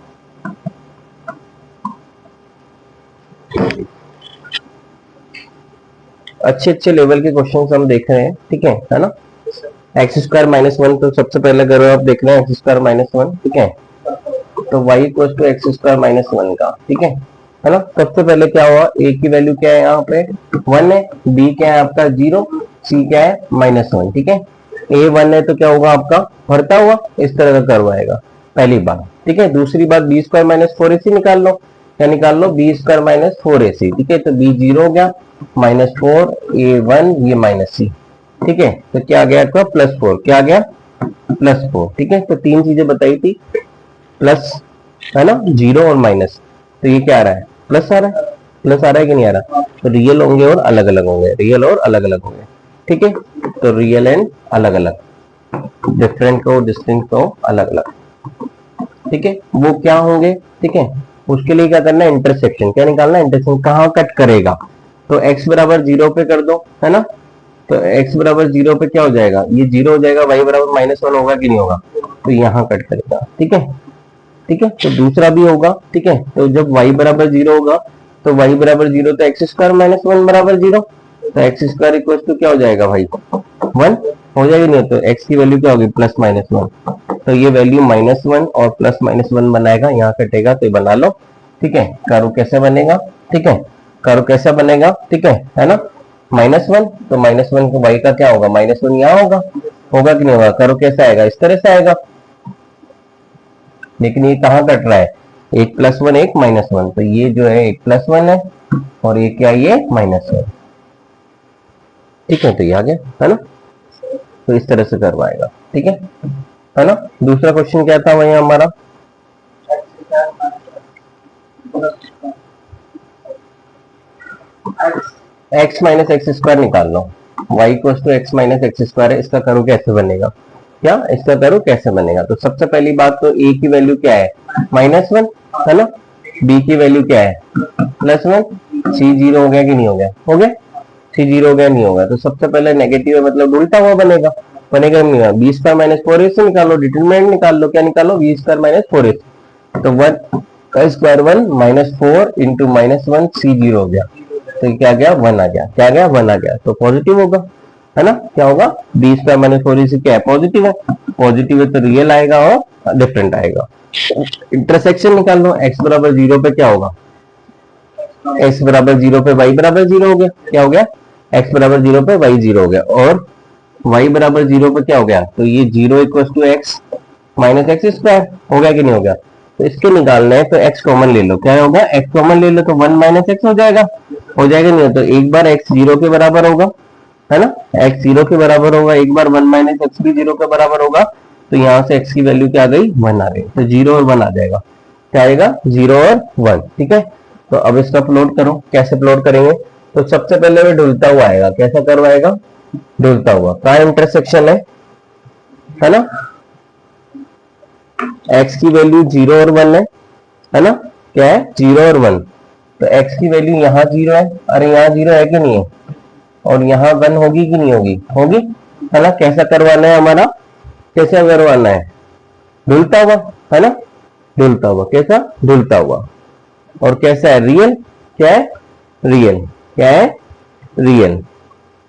A: अच्छे अच्छे लेवल के क्वेश्चंस हम देख रहे हैं, ठीक है ना। एक्स स्क्वायर -1, तो सबसे पहले करो आप देख रहे हैं एक्स स्क्वायर -1, ठीक है। तो y equal to x square -1 का, ठीक है ना। सबसे पहले क्या हुआ, a की वैल्यू क्या है, यहाँ पे 1 है, b क्या है आपका 0, c क्या है -1, ठीक है। a 1 है तो क्या होगा आपका, भरता हुआ इस तरह का कर्व आएगा, पहली बात, ठीक है। दूसरी बात, बी स्क्वायर -4ac निकाल लो, क्या निकाल लो, बी स्क्वायर -4ac, ठीक है। तो b 0 हो गया, -4 a1 ये -c, ठीक है। तो क्या आ गया आपका +4, क्या आ गया +4, ठीक है। तो तीन चीजें बताई थी, प्लस है ना, 0 और माइनस, तो ये क्या आ रहा है, प्लस आ रहा है, प्लस आ रहा है कि नहीं आ रहा, तो रियल होंगे और अलग अलग होंगे, रियल और अलग अलग होंगे, ठीक है। तो रियल एंड अलग अलग, डिफरेंट को डिस्टिंक्ट को अलग अलग, ठीक है, वो क्या होंगे, ठीक है। उसके लिए क्या करना है, इंटरसेक्शन, क्या निकालना है, इंटरसेक्शन कहाँ कट करेगा, तो x बराबर 0 पे कर दो, है ना। तो x बराबर 0 पे क्या हो जाएगा, ये 0 हो जाएगा, y बराबर -1 होगा कि नहीं होगा, तो यहाँ कट करेगा, ठीक है। ठीक है, तो दूसरा भी होगा, ठीक है। तो जब y बराबर 0 होगा, तो y बराबर 0 तो एक्स स्क्वायर -1 बराबर 0, तो एक्स स्क्वायर इक्वल टू क्या हो जाएगा भाई, 1 हो जाएगी, नहीं तो x की वैल्यू क्या होगी, +-1, तो ये वैल्यू -1 और +-1 बनाएगा, यहाँ कटेगा, तो बना लो, ठीक है। कर्व कैसे बनेगा, ठीक है, कर्व कैसा बनेगा, ठीक है ना। -1 तो -1 को y का क्या होगा, -1 यहाँ होगा, होगा कि नहीं होगा, कर्व कैसा आएगा, इस तरह से आएगा, लेकिन ये कहाँ कट रहा है, एक +1 एक -1, तो ये जो है एक +1 है और ये क्या, ये -1, ठीक है। तो ये आ गया, है ना, तो इस तरह से करवाएगा, ठीक है ना। दूसरा क्वेश्चन क्या था वही हमारा, x एक्स स्क्वायर निकाल लो, y equal to x x square है, इसका कर्व कैसे बनेगा, क्या इसका कर्व कैसे बनेगा। तो सबसे पहली बात तो a की वैल्यू क्या है, -1, है ना, b की वैल्यू क्या है, +1, c 0 हो गया कि नहीं हो गया, हो गया, c 0 हो गया नहीं होगा, तो सबसे पहले नेगेटिव है, मतलब उल्टा हुआ बनेगा, बनेगा नहीं होगा, बी स्क्वायर -4ac निकालो, डिटरमिनेंट निकाल लो, क्या निकालो, बी स्क्वायर -4ac, तो 1 का स्क्वायर 1 -4 इंटू -1 c 0 हो गया, तो क्या गया 1 आ गया, क्या गया 1 आ गया, तो पॉजिटिव होगा, है ना, क्या होगा, बी स्क्वायर -4ac क्या है, पॉजिटिव है, पॉजिटिव है तो रियल आएगा और डिफरेंट आएगा। इंटरसेक्शन निकाल लो, x बराबर 0 पे क्या होगा, x बराबर 0 पे y बराबर 0 हो गया, क्या हो गया, x बराबर 0 पे y 0 हो गया, और y बराबर 0 पे क्या हो गया, तो ये 0 equal to x x square हो गया कि नहीं हो गया, तो इसके निकालना है तो x कॉमन ले लो, क्या होगा x कॉमन ले लो तो 1 माइनस एक्स हो जाएगा नहीं तो एक बार x 0 के बराबर होगा, है ना, x 0 के बराबर होगा, एक बार 1 माइनस एक्स भी 0 के बराबर होगा, तो यहाँ से x की वैल्यू क्या आ गई 1 आ गई, तो 0 और 1 आ जाएगा, क्या आएगा 0 और 1, ठीक है। तो अब इसका प्लॉट करो, कैसे प्लॉट करेंगे, तो सबसे पहले वो ढुलता हुआ आएगा, कैसा कर्व आएगा, ढुलता हुआ, कहाँ इंटरसेक्शन है ना, x की वैल्यू 0 और 1 है ना, क्या है 0 और 1, तो x की वैल्यू यहाँ 0 है, अरे यहाँ 0 है कि नहीं है, और यहाँ 1 होगी कि नहीं होगी, होगी, है ना। कैसा करवाना है हमारा, कैसा करवाना है, ढुलता हुआ, है ना, ढुलता हुआ, कैसा ढुलता हुआ, और कैसा है रियल, क्या है रियल, क्या है रियल,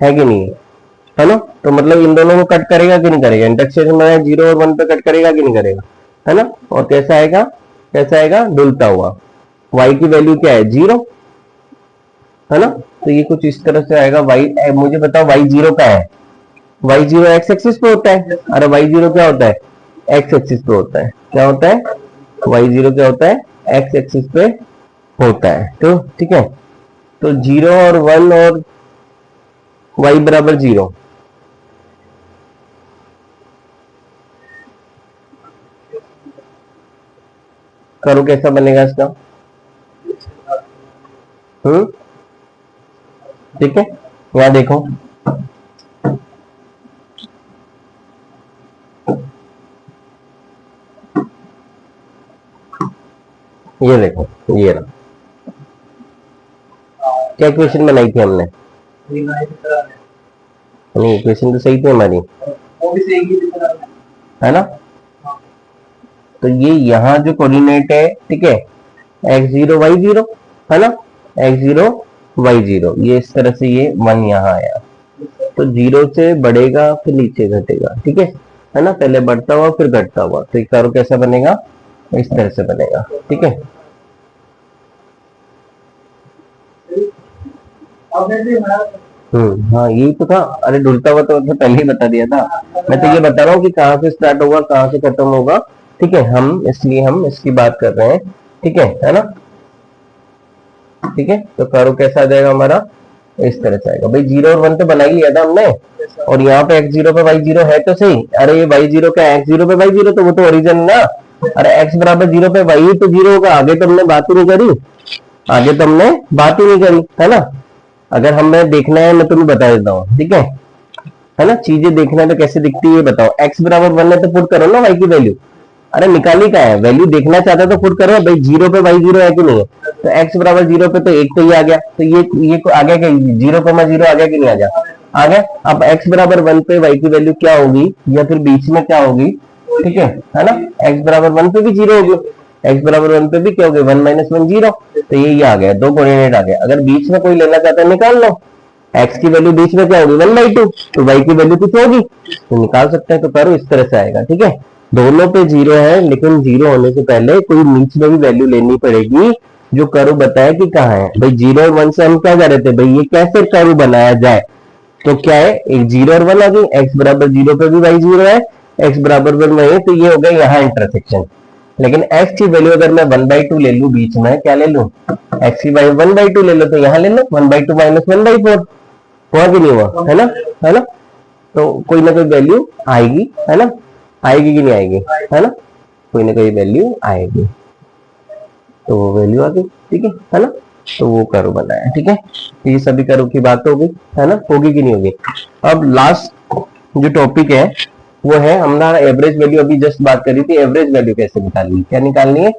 A: है कि नहीं है ना। तो मतलब इन दोनों को कट करेगा कि नहीं करेगा, इंटरसेक्शन में 0 और 1 पे कट करेगा कि नहीं करेगा, है ना। और कैसा आएगा, कैसा आएगा ढुलता हुआ, y की वैल्यू क्या है 0, है ना, तो ये कुछ इस तरह से आएगा। y मुझे बताओ y 0 का है, y 0 x एक्सिस पे होता है, अरे y 0 क्या होता है x एक्सिस पे होता है, क्या होता है y 0 क्या होता है x एक्सिस पे होता है, तो ठीक है। तो 0 और 1 और y बराबर 0, करो कैसा बनेगा इसका, ठीक है, यहाँ देखो ये देखो, ये रहा, क्या इक्वेशन बनाई थी हमने, नहीं इक्वेशन तो सही थी हमारी, है ना। तो ये यहाँ जो कोऑर्डिनेट है, ठीक है, x0 y0, है ना, x0 y0, ये इस तरह से ये 1 यहाँ आया, तो 0 से बढ़ेगा फिर नीचे घटेगा, ठीक है ना, पहले बढ़ता हुआ फिर घटता हुआ, तो एक कर्व कैसा बनेगा, इस तरह से बनेगा, ठीक है। हाँ यही तो था, अरे ढुलता हुआ तो पहले ही बता दिया था, मैं तो ये बता रहा हूँ कि कहाँ से स्टार्ट होगा कहाँ से खत्म होगा, ठीक है, इसलिए हम इसकी बात कर रहे हैं, ठीक है ना, ठीक है। तो कर्व कैसा आ जाएगा हमारा, इस तरह से आएगा, भाई 0 और 1 तो बना ही लिया था हमने, और यहाँ पे x0 पे y0 है तो सही, अरे ये y0 क्या x0 पे y0, तो वो तो ओरिजिन ना, अरे x बराबर 0 पे y तो 0 होगा, आगे तो हमने बात ही नहीं करी, आगे तो हमने बात ही नहीं करी, है ना। अगर हमें देखना है मैं तुम्हें बता देता हूँ, ठीक है ना, चीजें देखना है तो कैसे दिखती है बताओ, x बराबर 1 है तो पुट करो ना y की वैल्यू, अरे निकाली का है, वैल्यू देखना चाहता तो पुट करो, भाई 0 पे y0 है कि नहीं है, तो x बराबर 0 पे तो 1 तो ही आ गया, तो ये आ गया क्या 0,0 आ गया कि नहीं आ गया। अब x बराबर 1 पे y की वैल्यू क्या होगी, या फिर बीच में क्या होगी, ठीक है ना, x बराबर 1 पे भी 0 होगी, x बराबर 1 पे भी क्या होगी 1 माइनस 1 0, तो ये आ गया, दो कोऑर्डिनेट आ गया। अगर बीच में कोई लेना चाहता है निकाल लो, x की वैल्यू बीच में क्या होगी 1/2, तो y की वैल्यू कुछ होगी तो निकाल सकते हैं, तो करो इस तरह से आएगा, ठीक है। दोनों पे 0 है, लेकिन 0 होने से पहले कोई बीच में भी वैल्यू लेनी पड़ेगी, जो कर्व बताया कि कहाँ है, भाई 0 और 1 से हम क्या कर रहे थे, भाई ये कैसे कर्व बनाया जाए, तो क्या है एक 0 और 1 आ गई, x बराबर 0 पे भी y 0 है, x बराबर 1 में है, तो ये हो गया यहाँ इंटरसेक्शन। लेकिन x की वैल्यू अगर मैं 1/2 ले लूं, बीच में क्या ले लूं, x की वैल्यू 1/2 ले लो, तो यहाँ ले लो 1/2 माइनस 1/4, हुआ कि नहीं हुआ, है ना, तो कोई ना कोई वैल्यू आएगी, है ना, आएगी कि नहीं आएगी, है ना, कोई ना कोई वैल्यू आएगी, तो वो वैल्यू आ गई, ठीक है ना, तो वो कर्व बनाया, ठीक है। ये सभी कर्व की बात हो गई, है ना, होगी कि नहीं होगी। अब लास्ट जो टॉपिक है वो है हमारा एवरेज वैल्यू, अभी जस्ट बात करी थी, एवरेज वैल्यू कैसे निकालनी है, क्या निकालनी है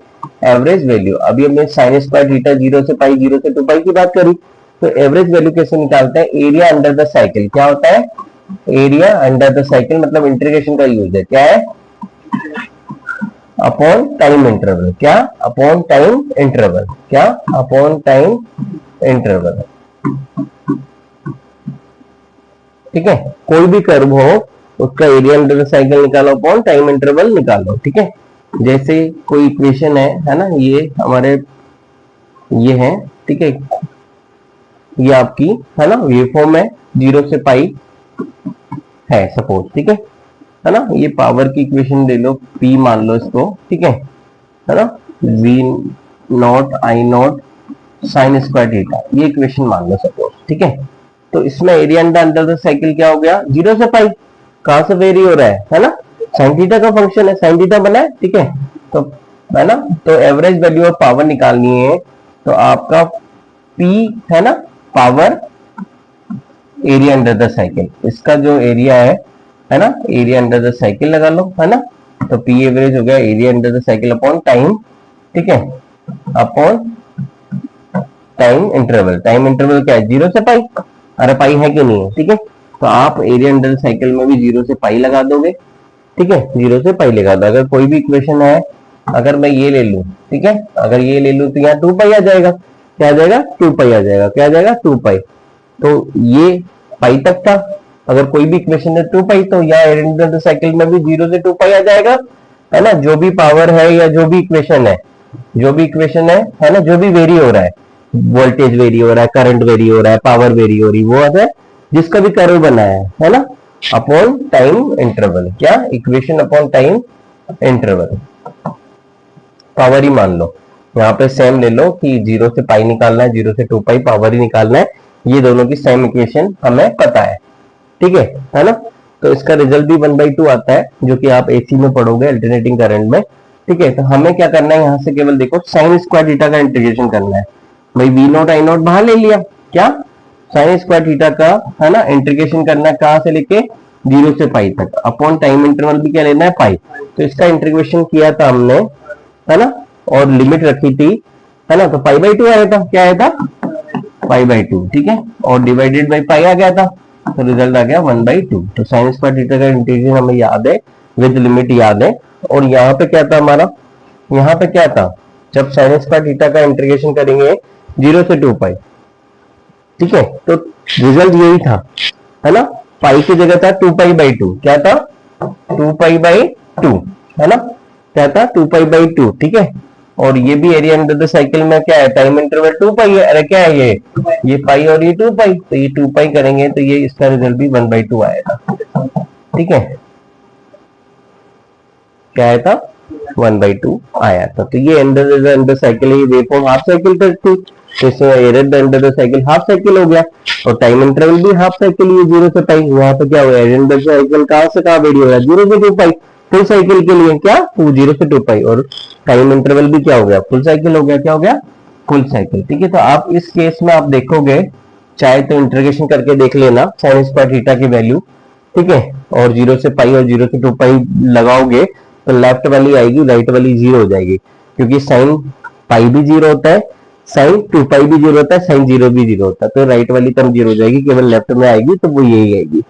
A: एवरेज वैल्यू। अभी हमने साइन स्क्वायर थीटा 0 से पाई 0 से 2 पाई की बात करी, तो एवरेज वैल्यू कैसे निकालते हैं, एरिया अंडर द साइकिल, क्या होता है एरिया अंडर द साइकिल, मतलब इंटीग्रेशन का यूज है, क्या है अपॉन टाइम इंटरवल, क्या अपॉन टाइम इंटरवल, क्या अपॉन टाइम इंटरवल, ठीक है। कोई भी कर्व हो उसका एरिया अंडर द साइकिल निकालो अपॉन टाइम इंटरवल निकालो, ठीक है। जैसे कोई इक्वेशन है ना, ये हमारे ये है, ठीक है, ये आपकी है ना वेव फॉर्म है 0 से पाई है सपोज, ठीक है ना, ये पावर की इक्वेशन ले लो, p मान लो इसको, ठीक है, है ना, V not I not sine square theta, ये इक्वेशन मान लो सपोज, ठीक है। तो इसमें एरिया अंडर द साइकिल क्या हो गया, 0 से पाई, कहां से वेरी हो रहा है ना, साइन थीटा का फंक्शन है, साइन थीटा बना है, ठीक है। तो है ना, तो एवरेज वैल्यू ऑफ पावर निकालनी है, तो आपका P है ना, power area under the cycle, इसका जो एरिया है ना, एरिया अंडर द साइकिल लगा लो, है ना। तो P एवरेज हो गया area under the cycle upon time, ठीक है, upon time interval. Time interval क्या है, 0 से पाई, अरे पाई है कि नहीं है, ठीक है। तो आप एरिया अंडर द साइकिल में भी 0 से पाई लगा दोगे, ठीक है, 0 से पाई लगा दो। अगर कोई भी इक्वेशन है, अगर मैं ये ले लूं, ठीक है, अगर ये ले लूं तो यहाँ 2 पाई आ जाएगा, क्या आ जाएगा, 2 पाई आ जाएगा, क्या आ जाएगा, 2 पाई। तो ये पाई तक था, अगर कोई भी इक्वेशन है 2 पाई, तो यहाँ एरिया अंडर द साइकिल में भी 0 से 2 पाई आ जाएगा, है ना। जो भी पावर है या जो भी इक्वेशन है, जो भी इक्वेशन है ना, जो भी वेरी हो रहा है, वोल्टेज वेरी हो रहा है, करंट वेरी हो रहा है, पावर वेरी हो रही, वो है जिसका भी कर्व बना है ना, अपॉन टाइम इंटरवल, क्या equation upon time interval, power ही मान लो, यहाँ पे सेम ले लो कि 0 से पाई निकालना है, 0 से 2 पाई पावर ही निकालना है, ये दोनों की सेम इक्वेशन हमें पता है, ठीक है ना। तो इसका रिजल्ट भी 1/2 आता है, जो कि आप एसी में पढ़ोगे अल्टरनेटिंग करंट में, ठीक है। तो हमें क्या करना है, यहाँ से केवल देखो साइन स्क्वायर थीटा का इंटीग्रेशन करना है, भाई वी नॉट आई नॉट बाहर ले लिया, क्या साइन स्क्वायर थीटा का, है ना, इंटीग्रेशन करना है, कहां से लेके 0 से पाई तक, अपॉन टाइम इंटरवल भी क्या लेना है, पाई। तो इसका इंटीग्रेशन किया था हमने, है ना, और लिमिट रखी थी, है ना, तो π/2 आया था, क्या आया था, π/2, ठीक है, और डिवाइडेड बाई पाई आ गया था, तो रिजल्ट आ गया 1/2। तो साइन स्क्वायर थीटा का इंटीग्रेशन हमें याद है, विद लिमिट याद है। और यहाँ पे क्या था हमारा, यहाँ पे क्या था, जब साइन स्क्वायर थीटा का इंटीग्रेशन करेंगे 0 से 2 पाई, ठीक है, तो रिजल्ट यही था, है ना, पाई की जगह था 2π/2, क्या था, 2π/2, है ना, क्या था, 2π/2, ठीक है। और ये भी एरिया अंडर द साइकिल में क्या है, टाइम इंटरवल 2 पाई है, अरे क्या है ये पाई और ये 2 पाई, तो ये 2 पाई करेंगे तो ये इसका रिजल्ट भी 1/2 आएगा, ठीक है, क्या आया था, 1/2 आया था। तो ये अंडर साइकिल है, वेवफॉर्म हाफ साइकिल तक थी, तो इसमें area under the cycle half cycle हो गया, और टाइम इंटरवल भी हाफ साइकिल, ये 0 से पाई। यहाँ पे क्या हुआ, एरिया अंडर साइकिल कहां से कहां वेरी हो रहा है, 0 से 2 पाई, फुल साइकिल के लिए क्या, 0 से 2 पाई, और टाइम इंटरवल भी क्या हो गया, फुल साइकिल हो गया, क्या हो गया, फुल साइकिल, ठीक है। तो आप इस केस में आप देखोगे, चाहे तो इंटीग्रेशन करके देख लेना साइन स्क्वायर थीटा की वैल्यू, ठीक है, और 0 से पाई और 0 से 2 पाई लगाओगे तो लेफ्ट वाली आएगी, राइट वाली 0 हो जाएगी, क्योंकि साइन पाई भी 0 होता है, साइन 2 पाई भी 0 होता है, साइन 0 भी 0 होता है, तो राइट वाली टर्म 0 हो जाएगी, केवल लेफ्ट में आएगी तो वो यही आएगी,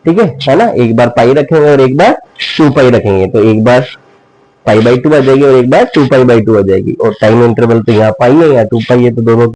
A: ठीक है ना। एक बार पाई रखेंगे और एक बार 2 पाई रखेंगे, तो एक बार π/2 आ जाएगी और एक बार 2π/2 आ जाएगी, और टाइम इंटरवल तो यहाँ पाई है या 2 पाई है, तो दोनों